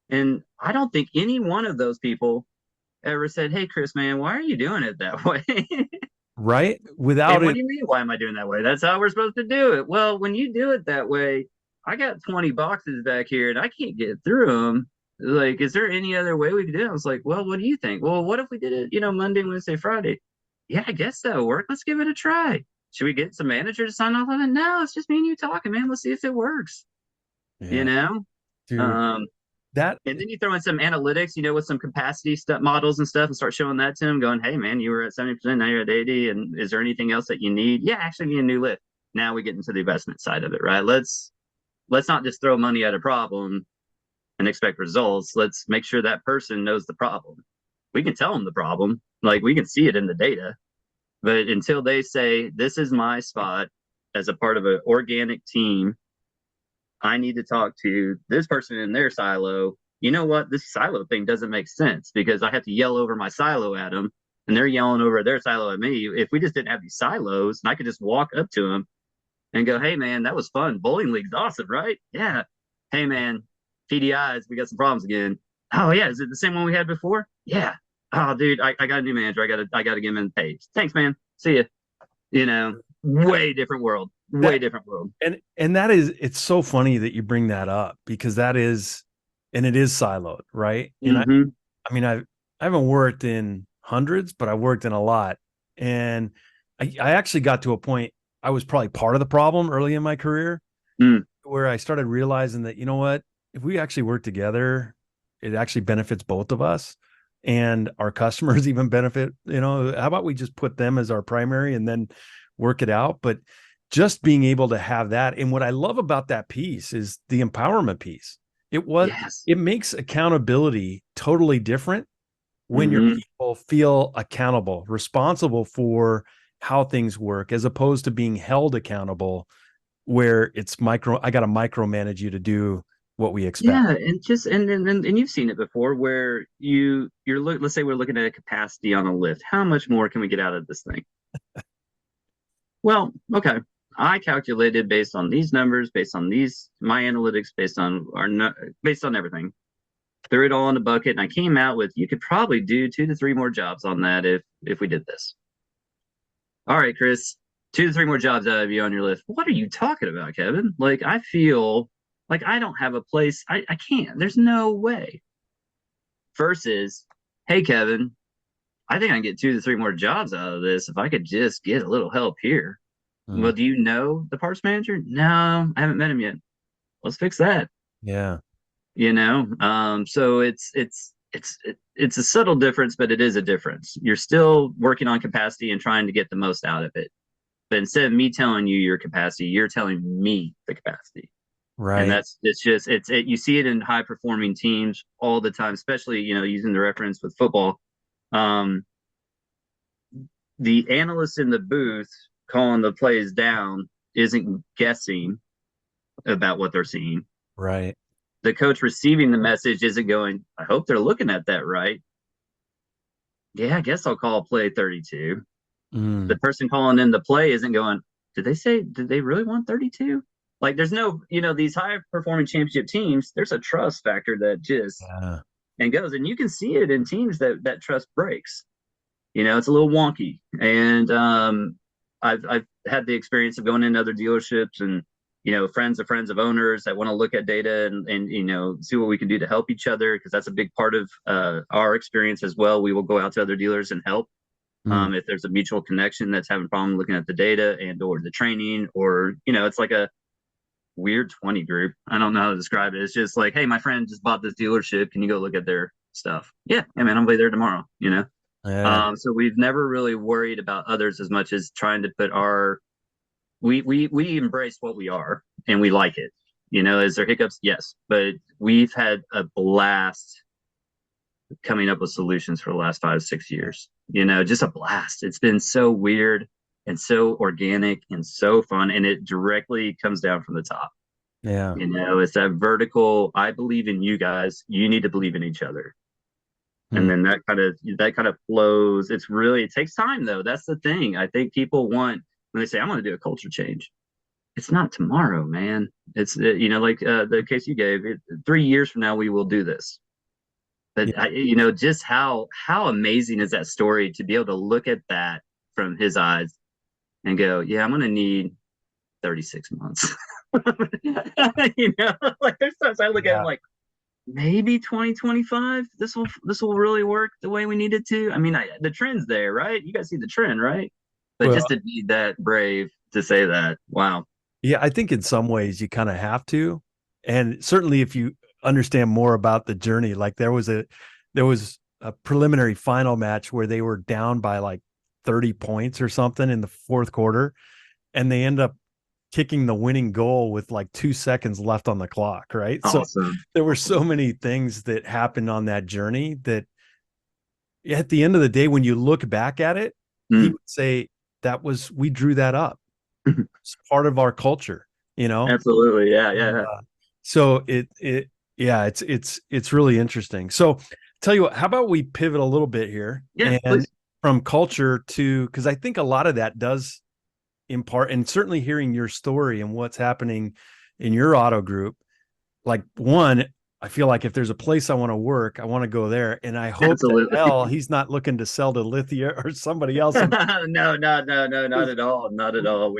And I don't think any one of those people ever said, hey, Chris, man, why are you doing it that way? Right. Without And what it. do you mean, why am I doing that way? That's how we're supposed to do it. Well, when you do it that way, I got 20 boxes back here and I can't get through them. Like, is there any other way we could do it? I was like, well, what do you think? Well, what if we did it, you know, Monday, Wednesday, Friday? Yeah, I guess that'll work. Let's give it a try. Should we get some manager to sign off on it? No, it's just me and you talking, man. Let's see if it works. You Yeah. know? Dude. Um, That. and then you throw in some analytics, you know, with some capacity stuff, models and stuff, and start showing that to them, going, hey, man, you were at 70%, now you're at 80. And is there anything else that you need? Yeah, actually need a new lift. Now we get into the investment side of it, right? Let's not just throw money at a problem and expect results. Let's make sure that person knows the problem. We can tell them the problem, like we can see it in the data, but until they say, this is my spot as a part of an organic team, I need to talk to this person in their silo. You know what? This silo thing doesn't make sense because I have to yell over my silo at them and they're yelling over their silo at me. If we just didn't have these silos and I could just walk up to them and go, hey, man, that was fun. Bowling league's awesome, right? Yeah. Hey, man, PDIs, we got some problems again. Oh, yeah. Is it the same one we had before? Yeah. Oh, dude, I got a new manager. I gotta give him the page. Thanks, man. See ya. You know, way different world. Way That. different world. And that is, it's so funny that you bring that up because that is, and it is siloed, right? And Mm-hmm. I mean, I haven't worked in hundreds, but I worked in a lot. And I actually got to a point, I was probably part of the problem early in my career Mm. where I started realizing that, you know what, if we actually work together, it actually benefits both of us. and our customers even benefit. How about we just put them as our primary and then work it out? But just being able to have that. And what I love about that piece is the empowerment piece. Yes. It makes accountability totally different when your Hmm. people feel accountable, responsible for how things work, as opposed to being held accountable where I got to micromanage you to do what we expect. Yeah, and just and you've seen it before where let's say we're looking at a capacity on a lift. How much more can we get out of this thing? Well, okay. I calculated based on these numbers, based on these my analytics, based on everything. Threw it all in a bucket, and I came out with you could probably do 2 to 3 more jobs on that if we did this. All right, Chris, 2 to 3 more jobs out of you on your list. What are you talking about, Kevin? Like I feel like I don't have a place. I can't. There's no way. Versus, hey, Kevin, I think I can get 2 to 3 more jobs out of this if I could just get a little help here. Well, Mm, do you know the parts manager? No, I haven't met him yet. Let's fix that. yeah. So it's a subtle difference, but it is a difference. You're still working on capacity and trying to get the most out of it. But instead of me telling you your capacity, you're telling me the capacity. And Right. you see it in high performing teams all the time, especially, using the reference with football. Um, the analyst in the booth calling the plays down isn't guessing about what they're seeing. Right. The coach receiving the message isn't going, I hope they're looking at that right. Yeah, I guess I'll call play 32. The Mm, person calling in the play isn't going, did they really want 32? Like there's no, these high performing championship teams, there's a trust factor that just yeah. and goes. And you can see it in teams that trust breaks. It's a little wonky. And I've had the experience of going into other dealerships and friends of friends of owners that want to look at data and see what we can do to help each other, because that's a big part of our experience as well. We will go out to other dealers and help Mm, if there's a mutual connection that's having a problem looking at the data and or the training, or it's like a weird 20 group. I don't know how to describe it. It's just like, hey, my friend just bought this dealership. Can you go look at their stuff? Yeah, man, I'll be there tomorrow. yeah. So we've never really worried about others as much as trying to put we embrace what we are and we like it. Is there hiccups? Yes, but we've had a blast coming up with solutions for the last 5 6 years. Just a blast. It's been so weird and so organic and so fun, and it directly comes down from the top. Yeah. It's that vertical. I believe in you guys. You need to believe in each other, and Mm, then that kind of flows. It takes time though. That's the thing. I think people want when they say I'm going to do a culture change. It's not tomorrow, man. It's like the case you gave. 3 years from now, we will do this. But yeah. just how amazing is that story to be able to look at that from his eyes and go, yeah, I'm going to need 36 months. Like there's times I look at him Yeah. like maybe 2025 this will really work the way we need it to. I mean, the trend's there, right? You guys see the trend, right? But Well, just to be that brave to say that, wow. yeah, I think in some ways you kind of have to. And certainly if you understand more about the journey, like there was a preliminary final match where they were down by like 30 points or something in the fourth quarter, and they end up kicking the winning goal with like 2 seconds left on the clock, right? So Awesome. there were Awesome. so many things that happened on that journey that at the end of the day, when you look back at it, he Mm. would say we drew that up. It's part of our culture, you know? Absolutely. Yeah, yeah, And, yeah. so yeah, it's really interesting. So tell you what, how about we pivot a little bit here Yeah, and please. from culture to, because I think a lot of that does impart, and certainly hearing your story and what's happening in your auto group, like one, I feel like if there's a place I want to work, I want to go there. And I hope to Absolutely. hell he's not looking to sell to Lithia or somebody else. No, no, no, no, not at all. Not at all.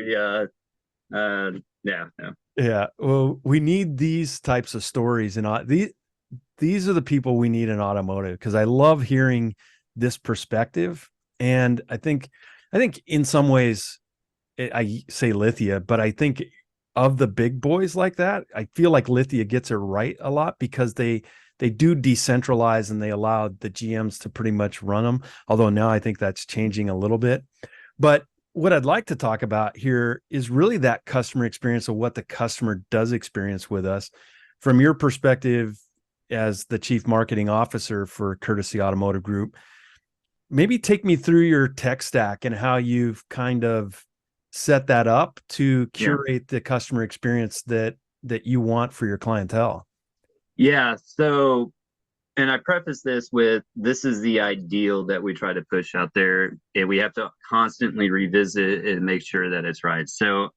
Uh yeah, no. Yeah. Well, we need these types of stories and these are the people we need in automotive, because I love hearing this perspective. And I think in some ways I say Lithia, but I think of the big boys like that, I feel like Lithia gets it right a lot because they do decentralize and they allowed the GMs to pretty much run them. Although now I think that's changing a little bit. But what I'd like to talk about here is really that customer experience of what the customer does experience with us. From your perspective as the chief marketing officer for Courtesy Automotive Group, maybe take me through your tech stack and how you've kind of set that up to curate the customer experience that you want for your clientele. Yeah. So, and I preface this with, this is the ideal that we try to push out there, and we have to constantly revisit and make sure that it's right. So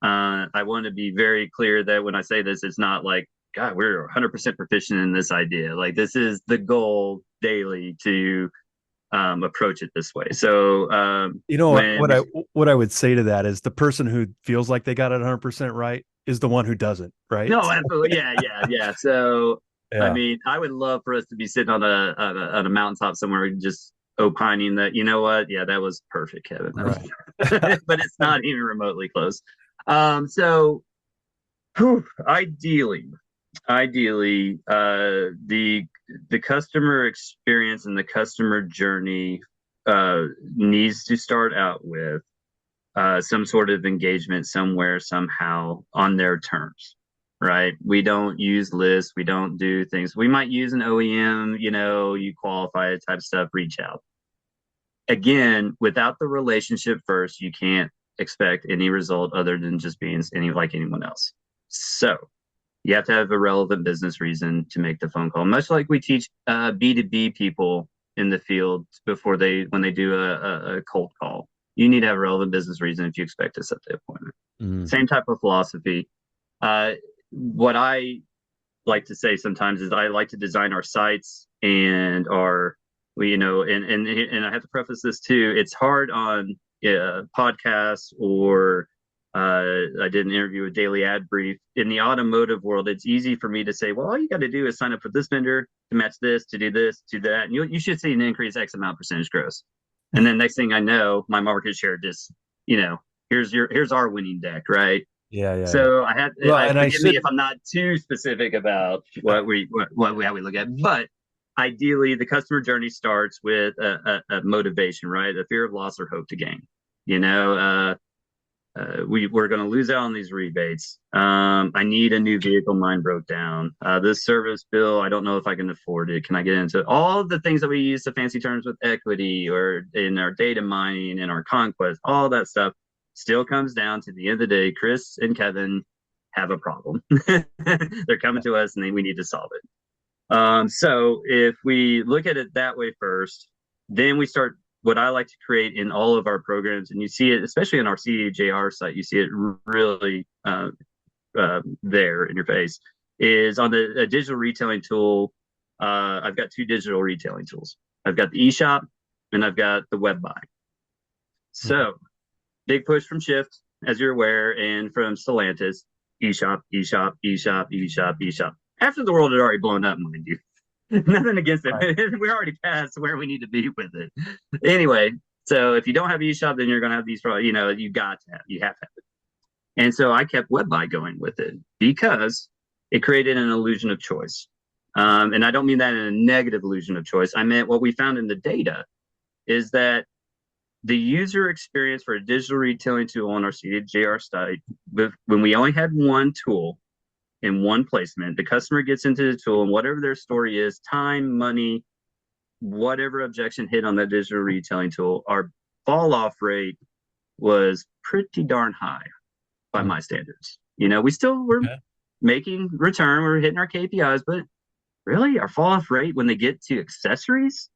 I want to be very clear that when I say this, it's not like, God, we're 100% proficient in this idea. Like, this is the goal daily to approach it this way. So what I would say to that is the person who feels like they got it 100% right is the one who doesn't, right? No, absolutely. Yeah. So, I Yeah. mean, I would love for us to be sitting on a mountaintop somewhere, just opining that, you know what? Yeah, that was perfect, Kevin. Right. But it's not even remotely close. So, ideally, the customer experience and the customer journey needs to start out with some sort of engagement somewhere, somehow, on their terms, right? We don't use lists. We don't do things. We might use an OEM, you qualify it type stuff, reach out. Again, without the relationship first, you can't expect any result other than just being like anyone else. So you have to have a relevant business reason to make the phone call, much like we teach B2B people in the field when they do a cold call. You need to have a relevant business reason if you expect to set the appointment. Same type of philosophy. What I like to say sometimes is I like to design our sites and and I have to preface this too. It's hard on podcasts or I did an interview with Daily Ad Brief. In the automotive world, it's easy for me to say, well, all you got to do is sign up with this vendor to match this, to do this, to that. And you should see an increase X amount percentage gross. And then next thing I know, my market share just, here's our winning deck, right? Yeah. So I had, Well, and forgive me if I'm not too specific about how we look at it, but ideally the customer journey starts with a motivation, right? A fear of loss or hope to gain. We're going to lose out on these rebates. I need a new vehicle. Mine broke down. This service bill, I don't know if I can afford it. Can I get into it? All of the things that we use to fancy terms with equity or in our data mining and our conquest, all that stuff still comes down to the end of the day. Chris and Kevin have a problem. They're coming to us and we need to solve it. So if we look at it that way first, then we start what I like to create in all of our programs, and you see it, especially in our CAJR site, you see it really there in your face, is on a digital retailing tool. I've got two digital retailing tools. I've got the eShop and I've got the web buy. So big push from Shift, as you're aware, and from Stellantis, eShop. After the world had already blown up, mind you. Nothing against it. Right. We're already past where we need to be with it. Anyway, so if you don't have eShop, then you're going to have these, you have to have it. And so I kept web buy going with it because it created an illusion of choice. And I don't mean that in a negative illusion of choice. I meant what we found in the data is that the user experience for a digital retailing tool on our CAJR site, when we only had one tool in one placement, the customer gets into the tool and whatever their story is, time, money, whatever objection hit on that digital retailing tool, our fall off rate was pretty darn high by my standards. We still were making return, we're hitting our KPIs, but really our fall off rate when they get to accessories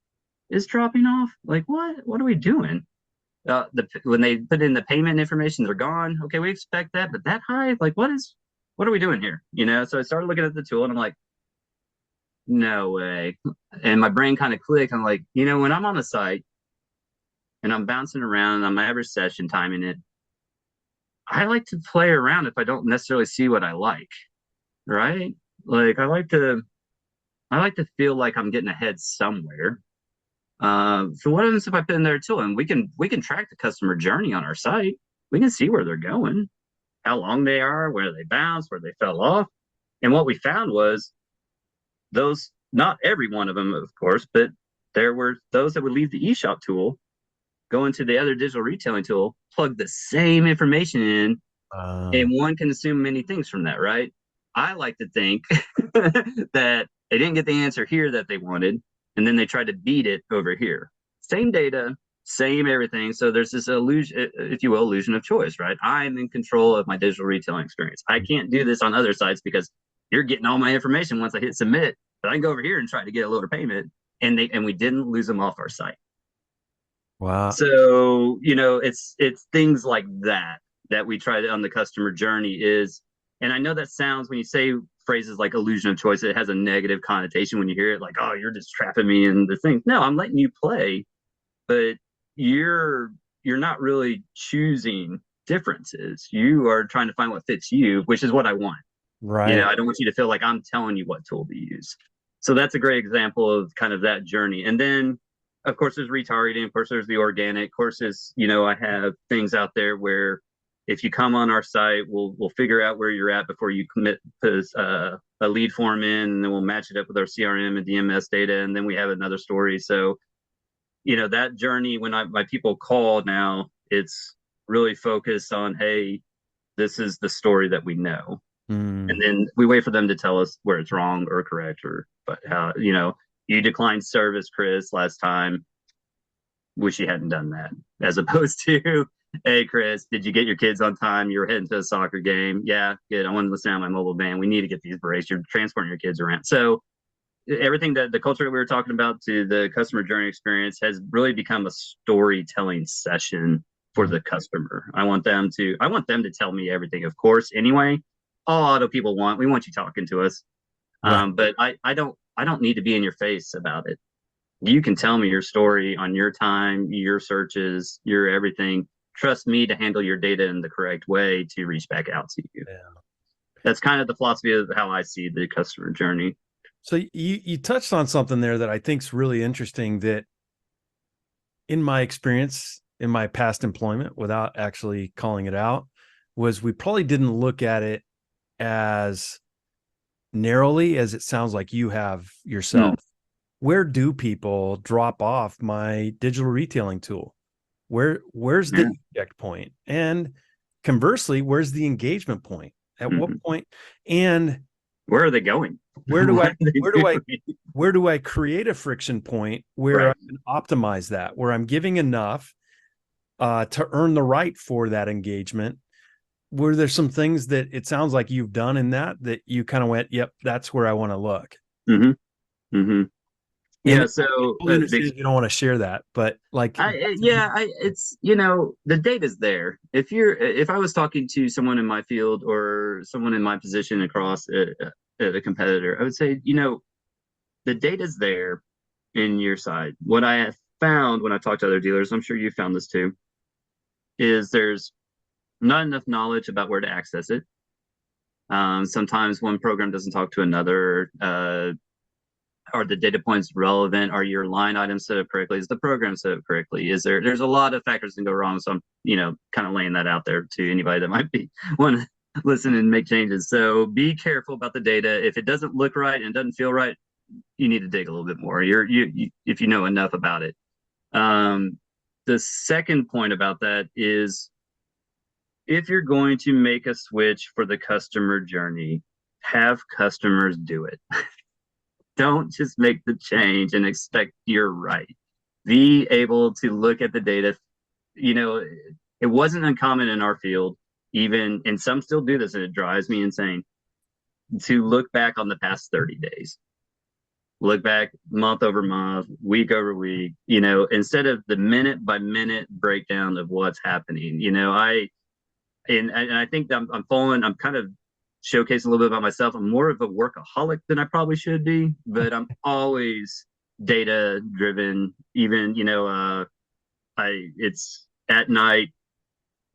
is dropping off. Like, what are we doing? When they put in the payment information, they're gone. Okay, we expect that, but that high? Like, what are we doing here? So I started looking at the tool and I'm like, no way. And my brain kind of clicked. I'm like, when I'm on the site and I'm bouncing around on my average session timing it, I like to play around if I don't necessarily see what I like, right? Like I like to feel like I'm getting ahead somewhere. So what happens if I put in there a tool and we can track the customer journey on our site? We can see where they're going, how long they are, where they bounced, where they fell off. And what we found was those not every one of them, of course, but there were those that would leave the eShop tool, go into the other digital retailing tool, plug the same information in, Uh, and one can assume many things from that, right? I like to think that they didn't get the answer here that they wanted, and then they tried to beat it over here. Same data, same everything. So there's this illusion, if you will, illusion of choice, right? I'm in control of my digital retailing experience. I can't do this on other sites because you're getting all my information once I hit submit, but I can go over here and try to get a lower payment, and we didn't lose them off our site. wow. So, it's things like that we try to on the customer journey is, and I know that sounds, when you say phrases like illusion of choice, it has a negative connotation when you hear it, like, oh, you're just trapping me in the thing. No, I'm letting you play, but you're you're not really choosing differences. You are trying to find what fits you, which is what I want. Right. I don't want you to feel like I'm telling you what tool to use. So that's a great example of kind of that journey. And then, of course, there's retargeting. Of course, there's the organic. Of course, I have things out there where if you come on our site, we'll figure out where you're at before you commit a lead form in, and then we'll match it up with our CRM and DMS data, and then we have another story. So, that journey, when my people call now, it's really focused on, hey, this is the story that we know, and Mm, then we wait for them to tell us where it's wrong or correct, or but how, you declined service, Chris, last time. Wish you hadn't done that, as opposed to, hey, Chris, did you get your kids on time? You're heading to a soccer game. Yeah, good. I want to listen on my mobile van. We need to get these breaks. You're transporting your kids around. So everything, that the culture that we were talking about to the customer journey experience has really become a storytelling session for mm, the customer. I want them to tell me everything, of course, anyway. All auto people we want you talking to us. right. But I don't need to be in your face about it. You can tell me your story on your time, your searches, your everything. Trust me to handle your data in the correct way to reach back out to you. Yeah. That's kind of the philosophy of how I see the customer journey. So you touched on something there that I think is really interesting, that in my experience, in my past employment, without actually calling it out, was we probably didn't look at it as narrowly as it sounds like you have Mm, yourself. Where do people drop off my digital retailing tool? Where's the yeah. eject point? And conversely, where's the engagement point? At what Mhm. point? And Where are they going? where do What I are they where do I doing? where do I create a friction point where I Right. can optimize that, where I'm giving enough to earn the right for that engagement? Were there some things that it sounds like you've done in that you kind of went, yep, that's where I want to look? hmm hmm And Yeah. So totally the understand if you don't want to share that, but like, it's the data's there. If I was talking to someone in my field or someone in my position across a competitor, I would say, the data's there in your side. What I have found when I talk to other dealers, I'm sure you found this too, is there's not enough knowledge about where to access it. Sometimes one program doesn't talk to another. Are the data points relevant? Are your line items set up correctly? Is the program set up correctly? There's a lot of factors that go wrong. So I'm, kind of laying that out there to anybody that might be want to listen and make changes. So be careful about the data. If it doesn't look right and doesn't feel right, you need to dig a little bit more. If you know enough about it. Um, the second point about that is, if you're going to make a switch for the customer journey, have customers do it. Don't just make the change and expect you're right. Be able to look at the data. You know, it wasn't uncommon in our field, even, and some still do this, and it drives me insane, to look back on the past 30 days. Look back month over month, week over week, instead of the minute by minute breakdown of what's happening. I think that I'm kind of showcasing a little bit about myself. I'm more of a workaholic than I probably should be, but I'm always data driven. Even, it's at night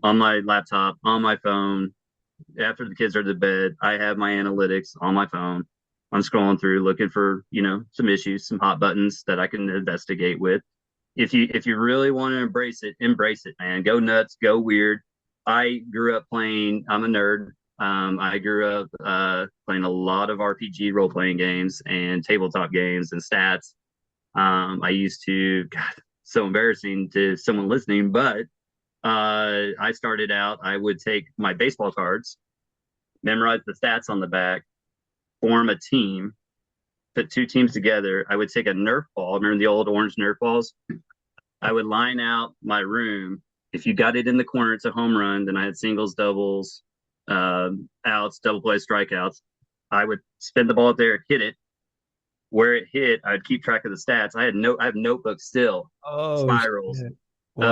on my laptop, on my phone. After the kids are to bed, I have my analytics on my phone. I'm scrolling through looking for, some issues, some hot buttons that I can investigate with. If you really want to embrace it, man. Go nuts, go weird. I grew up playing, I'm a nerd. I grew up playing a lot of RPG role playing games and tabletop games and stats. I used to, God, so embarrassing to someone listening, but I started out, I would take my baseball cards, memorize the stats on the back, form a team, put two teams together. I would take a Nerf ball, remember the old orange Nerf balls? I would line out my room. If you got it in the corner, it's a home run. Then I had singles, doubles, outs, double play, strikeouts. I would spin the ball up there, hit it. Where it hit, I'd keep track of the stats. I have notebooks still, Oh, spirals shit. of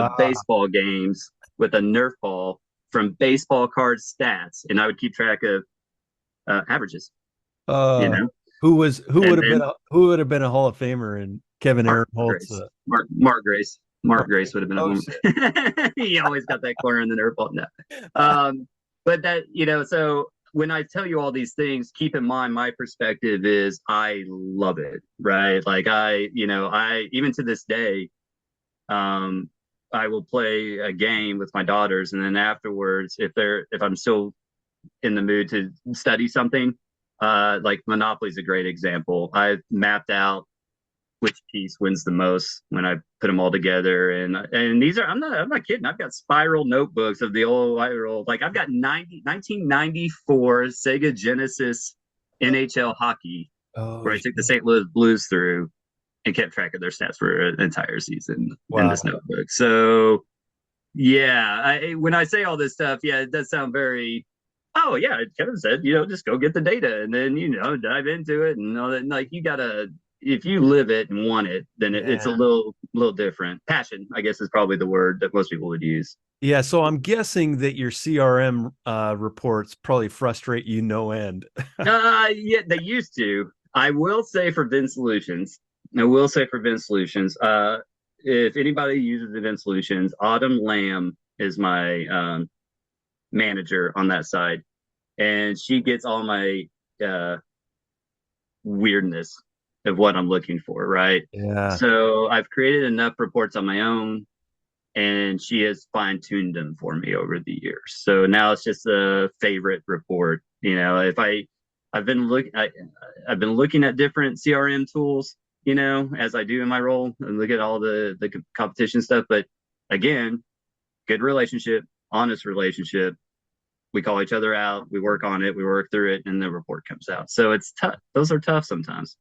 Wow. baseball games with a Nerf ball from baseball card stats, and I would keep track of averages, you Uh, know. who would And have been then who would have been a Hall of Famer in Kevin Mark Aronhalt's Grace, Mark Grace, Mark okay. Grace would have been a Oh home. shit. He always got that corner in the Nerf ball. No. But that, so when I tell you all these things, keep in mind my perspective is I love it, right? Like I even to this day, um, I will play a game with my daughters, and then afterwards, if I'm still in the mood to study something, like Monopoly is a great example. I've mapped out which piece wins the most when I put them all together. And these are I'm not kidding. I've got spiral notebooks of the old like I've got 1994 Sega Genesis NHL hockey Oh where I took the shit. St. Louis Blues through and kept track of their stats for an entire season in this Wow. notebook. So yeah, when I say all this stuff, yeah, it does sound very. Oh yeah, Kevin said, just go get the data and then dive into it and all that. Like you gotta, if you live it and want it, then it's a Yeah. little different. Passion, I guess, is probably the word that most people would use. Yeah, so I'm guessing that your CRM reports probably frustrate you no end. Yeah, they used to. I will say for Vin Solutions, I will say for Vin Solutions, if anybody uses the Vin Solutions, Autumn Lamb is my manager on that side, and she gets all my uh, weirdness of what I'm looking for, right? Yeah. So I've created enough reports on my own, and she has fine tuned them for me over the years. So now it's just a favorite report. If I've been I've been looking at different CRM tools, as I do in my role, and look at all the competition stuff. But again, good relationship, honest relationship. We call each other out, we work on it, we work through it, and the report comes out. So it's tough. Those are tough sometimes.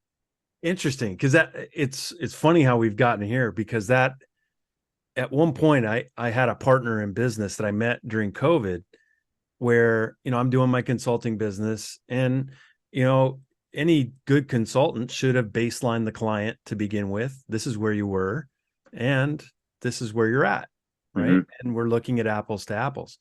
Interesting, because that it's funny how we've gotten here because that at one point I had a partner in business that I met during COVID where, I'm doing my consulting business and, you know, any good consultant should have baselined the client to begin with. This is where you were and this is where you're at, right? Mm-hmm. And we're looking at apples to apples.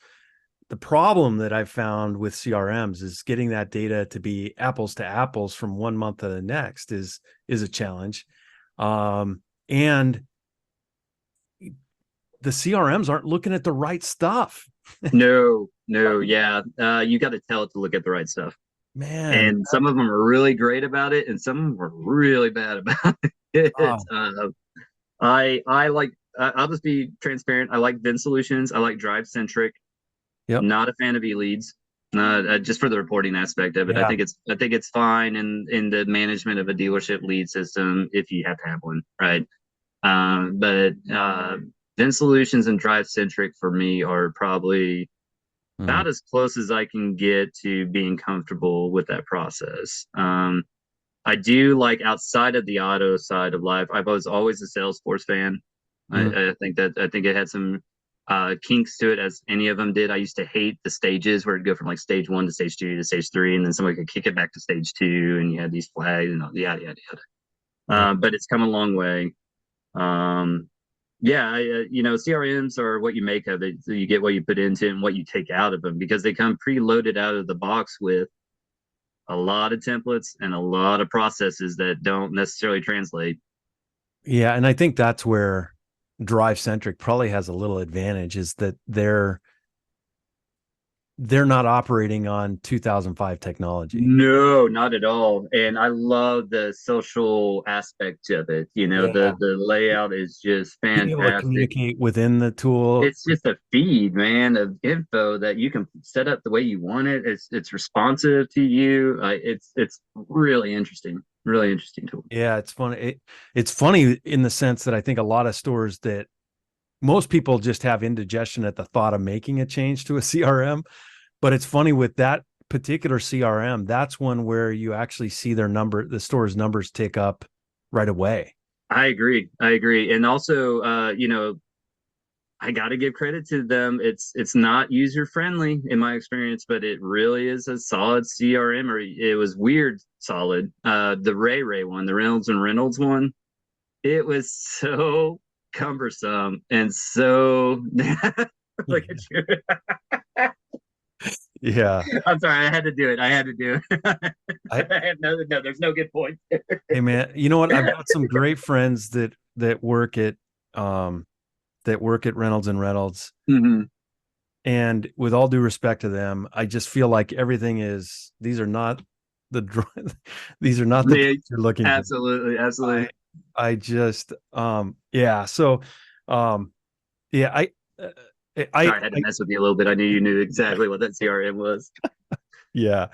The problem that I've found with CRMs is getting that data to be apples to apples from one month to the next is a challenge. And the CRMs aren't looking at the right stuff. No, no, yeah. You got to tell it to look at the right stuff. Man, And some of them are really great about it, and some of them are really bad about it. oh, I like. I'll just be transparent. I like Vin Solutions. I like Drive Centric. yep. Not a fan of E-Leads. Just for the reporting aspect of it, Yeah. I think it's fine in the management of a dealership lead system if you have to have one, right? But Vin Solutions and Drive Centric for me are probably Mhm. about as close as I can get to being comfortable with that process. I do like outside of the auto side of life. I was always a Salesforce fan. Mhm. I think it had some kinks to it as any of them did. I used to hate the stages where it'd go from like stage one to stage two to stage three, and then somebody could kick it back to stage two, and you had these flags and yada yada yada. Yeah. But it's come a long way. Um, yeah, CRMs are what you make of it. So you get what you put into it and what you take out of them because they come preloaded out of the box with a lot of templates and a lot of processes that don't necessarily translate. Yeah. And I think that's where Drive Centric probably has a little advantage is that they're not operating on 2005 technology. No, not at all. And I love the social aspect of it. You know, Yeah. the layout is just Being able to fantastic. communicate within the tool. It's just a feed, man, of info that you can set up the way you want it. It's responsive to you. It's really interesting tool. Yeah, it's funny. It's funny in the sense that I think a lot of stores that most people just have indigestion at the thought of making a change to a CRM. But it's funny with that particular CRM, that's one where you actually see the store's numbers tick up right away. I agree. I agree. And also, I got to give credit to them. It's not user friendly in my experience, but it really is a solid CRM. Or it was weird solid. The Ray one, the Reynolds one, it was so cumbersome and so. Look at you. Yeah. I'm sorry. I had to do it. I had to do it. I, No. There's no good point. hey man, you know what? I've got some great friends that work at Reynolds and Reynolds. Mm-hmm. And with all due respect to them, I just feel like these are not the these are not the things you're looking for. Absolutely. I just yeah. So yeah, Sorry, I had to mess with you a little bit. I knew you knew exactly what that CRM was. Yeah.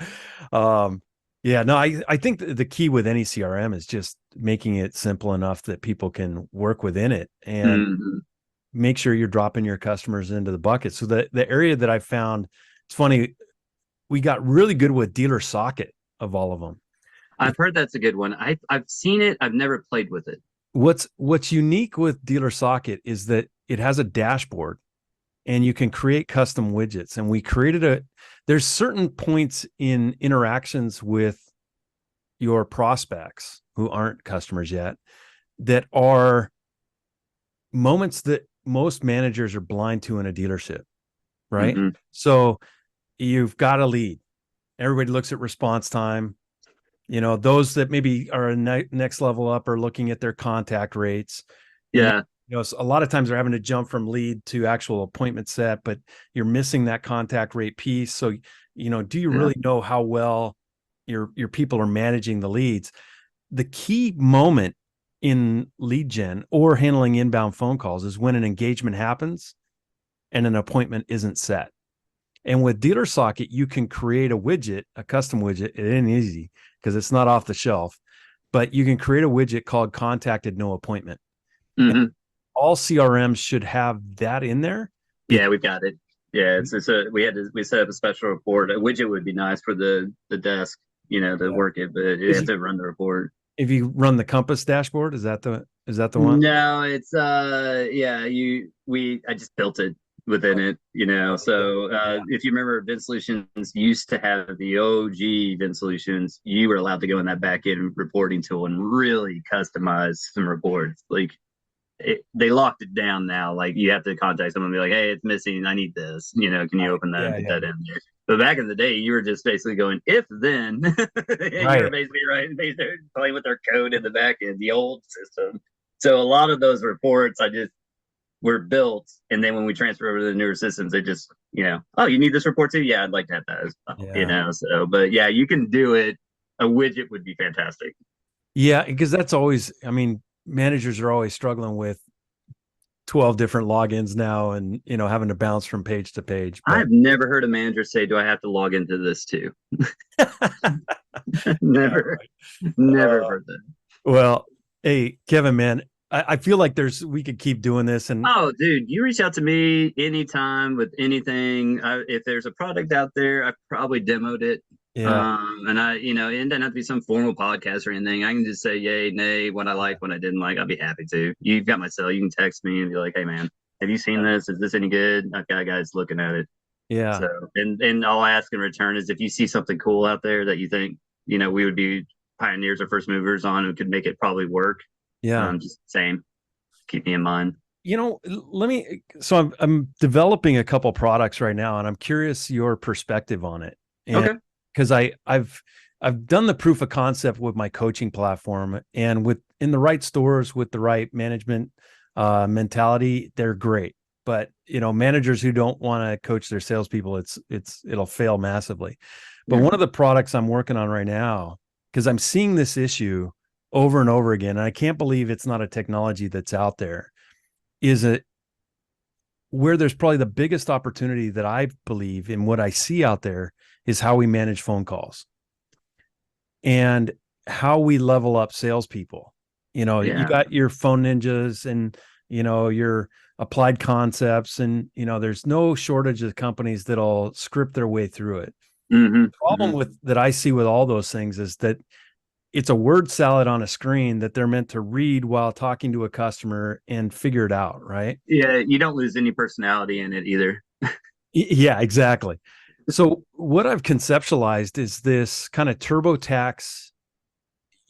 Yeah, no, I think the key with any CRM is just making it simple enough that people can work within it and Mm-hmm. make sure you're dropping your customers into the bucket. So the area that I found, it's funny, we got really good with Dealer Socket of all of them. I've heard that's a good one. I've seen it. I've never played with it. What's unique with Dealer Socket is that it has a dashboard and you can create custom widgets. And we created there's certain points in interactions with your prospects who aren't customers yet that are moments that most managers are blind to in a dealership, right? Mm-hmm. So you've got a lead. Everybody looks at response time. Those that maybe are next level up are looking at their contact rates. Yeah. So a lot of times they're having to jump from lead to actual appointment set, but you're missing that contact rate piece. So, do you really know how well your people are managing the leads? The key moment in lead gen or handling inbound phone calls is when an engagement happens and an appointment isn't set. And with Dealer Socket, you can create a widget, a custom widget. It ain't easy because it's not off the shelf, but you can create a widget called contacted no appointment. Mm-hmm. All CRMs should have that in there. Yeah, we've got it. Yeah, we set up a special report. A widget would be nice for the desk, to work it, but you have to run the report. If you run the Compass dashboard, is that the one? No, it's I just built it within it, So if you remember, Vin Solutions used to have the OG Vin Solutions. You were allowed to go in that back end reporting tool and really customize some reports. Like they locked it down now. Like you have to contact someone and be like, "Hey, it's missing. I need this. Can you open that and put that in there?" But back in the day, you were just basically going if then. You were basically playing with their code in the back end, the old system. So a lot of those reports, were built, and then when we transfer over to the newer systems, they just, oh, you need this report too? Yeah, I'd like to have that as well. So, but yeah, you can do it. A widget would be fantastic. Yeah, because that's always, managers are always struggling with 12 different logins now and, having to bounce from page to page. But I've never heard a manager say, do I have to log into this too? Never heard that. Well, hey, Kevin, man, I feel like we could keep doing this. And oh, dude, you reach out to me anytime with anything. If there's a product out there, I probably demoed it. Yeah. And it doesn't have to be some formal podcast or anything. I can just say yay, nay, what I like, what I didn't like. I'll be happy to. You've got my cell. You can text me and be like, hey, man, have you seen this? Is this any good? I've got guys looking at it. Yeah. So, and all I ask in return is if you see something cool out there that you think, we would be pioneers or first movers on who could make it probably work. Yeah. Just same. Keep me in mind. So I'm developing a couple products right now, and I'm curious your perspective on it. Okay. Because I've done the proof of concept with my coaching platform, and in the right stores with the right management mentality, they're great. but managers who don't want to coach their salespeople, it'll fail massively. But one of the products I'm working on right now, because I'm seeing this issue over and over again, and I can't believe it's not a technology that's out there, is where there's probably the biggest opportunity that I believe in what I see out there is how we manage phone calls and how we level up salespeople. You got your phone ninjas and, your applied concepts, and, there's no shortage of companies that'll script their way through it. The problem that I see with all those things is that it's a word salad on a screen that they're meant to read while talking to a customer and figure it out, right? Yeah, you don't lose any personality in it either. Yeah, exactly. So what I've conceptualized is this kind of TurboTax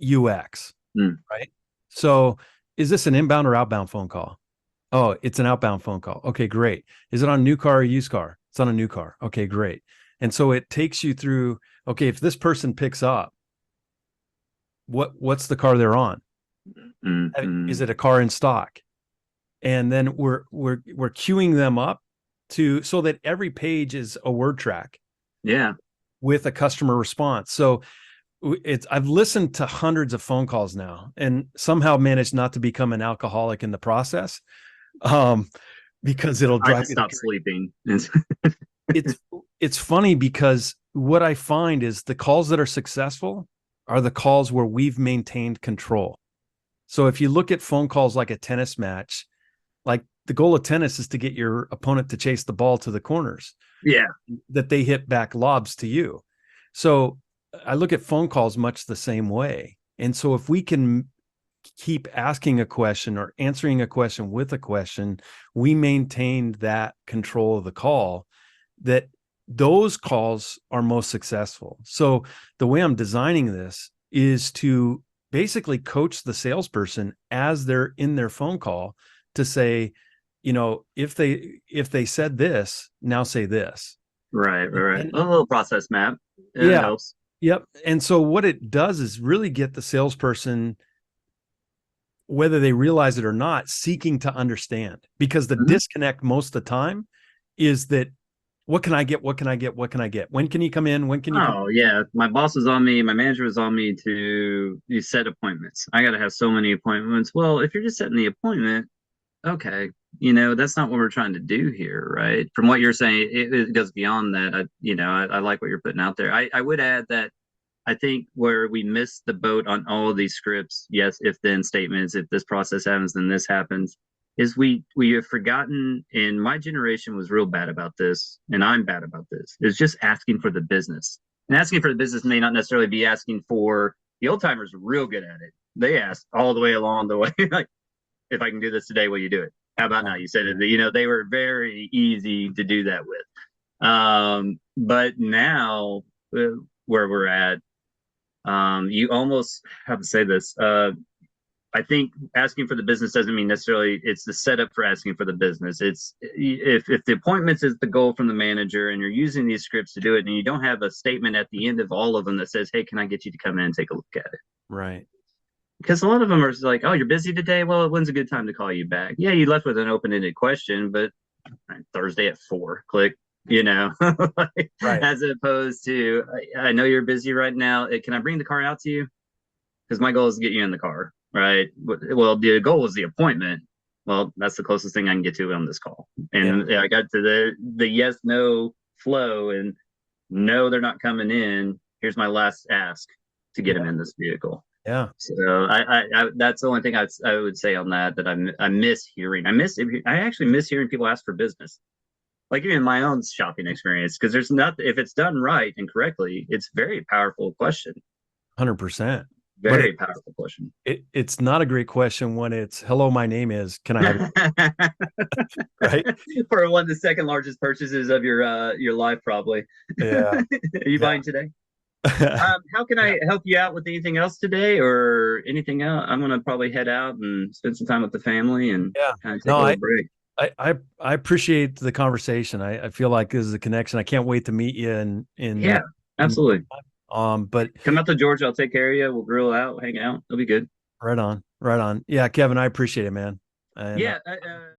UX, right? So is this an inbound or outbound phone call? Oh, it's an outbound phone call. Okay, great. Is it on a new car or used car? It's on a new car. Okay, great. And so it takes you through, okay, if this person picks up, what's the car they're on? Is it a car in stock? And then we're queuing them up so that every page is a word track. Yeah. With a customer response. So I've listened to hundreds of phone calls now and somehow managed not to become an alcoholic in the process. Because it'll drive me to stop sleeping. It's funny because what I find is the calls that are successful are the calls where we've maintained control. So if you look at phone calls like a tennis match, like the goal of tennis is to get your opponent to chase the ball to the corners. Yeah. That they hit back lobs to you. So I look at phone calls much the same way. And so if we can keep asking a question or answering a question with a question, we maintain that control of the call, that those calls are most successful. So the way I'm designing this is to basically coach the salesperson as they're in their phone call to say, if they said this, now say this. Right. A little process map. It helps. Yep. And so what it does is really get the salesperson, whether they realize it or not, seeking to understand, because the disconnect most of the time is that, what can I get? What can I get? What can I get? When can you come in? When can you come in? Yeah. My boss was on me. My manager was on me to set appointments. I got to have so many appointments. Well, if you're just setting the appointment, okay, that's not what we're trying to do here, right? From what you're saying, it goes beyond that. I like what you're putting out there. I would add that I think where we missed the boat on all of these scripts, yes, if then statements, if this process happens, then this happens, is we have forgotten, and my generation was real bad about this, and I'm bad about this, is just asking for the business. And asking for the business may not necessarily be asking for, the old timers are real good at it. They ask all the way along the way, like, if I can do this today, will you do it? How about now? You said it, they were very easy to do that with. But now where we're at, you almost have to say this. I think asking for the business doesn't mean necessarily it's the setup for asking for the business. It's if the appointments is the goal from the manager and you're using these scripts to do it, and you don't have a statement at the end of all of them that says, hey, can I get you to come in and take a look at it? Right. Because a lot of them are like, oh, you're busy today? Well, when's a good time to call you back? Yeah, you left with an open-ended question, but Thursday at 4, click, right. As opposed to, I know you're busy right now. Can I bring the car out to you? Because my goal is to get you in the car, right? Well, the goal is the appointment. Well, that's the closest thing I can get to on this call. And I got to the yes, no flow, and no, they're not coming in. Here's my last ask to get them in this vehicle. Yeah. So I that's the only thing I would say on that I miss hearing. I actually miss hearing people ask for business. Like even my own shopping experience, because there's nothing, if it's done right and correctly, it's very powerful question. 100%. Very powerful question. It's not a great question when it's, hello, my name is, can I have right? For one of the second largest purchases of your life, probably. Yeah. Are you buying today? How can I help you out with anything else today or anything else? I'm going to probably head out and spend some time with the family and kind of take a little break. I appreciate the conversation. I feel like this is a connection. I can't wait to meet you in absolutely. But come out to Georgia. I'll take care of you. We'll grill out, hang out. It'll be good. Right on. Yeah, Kevin, I appreciate it, man. And,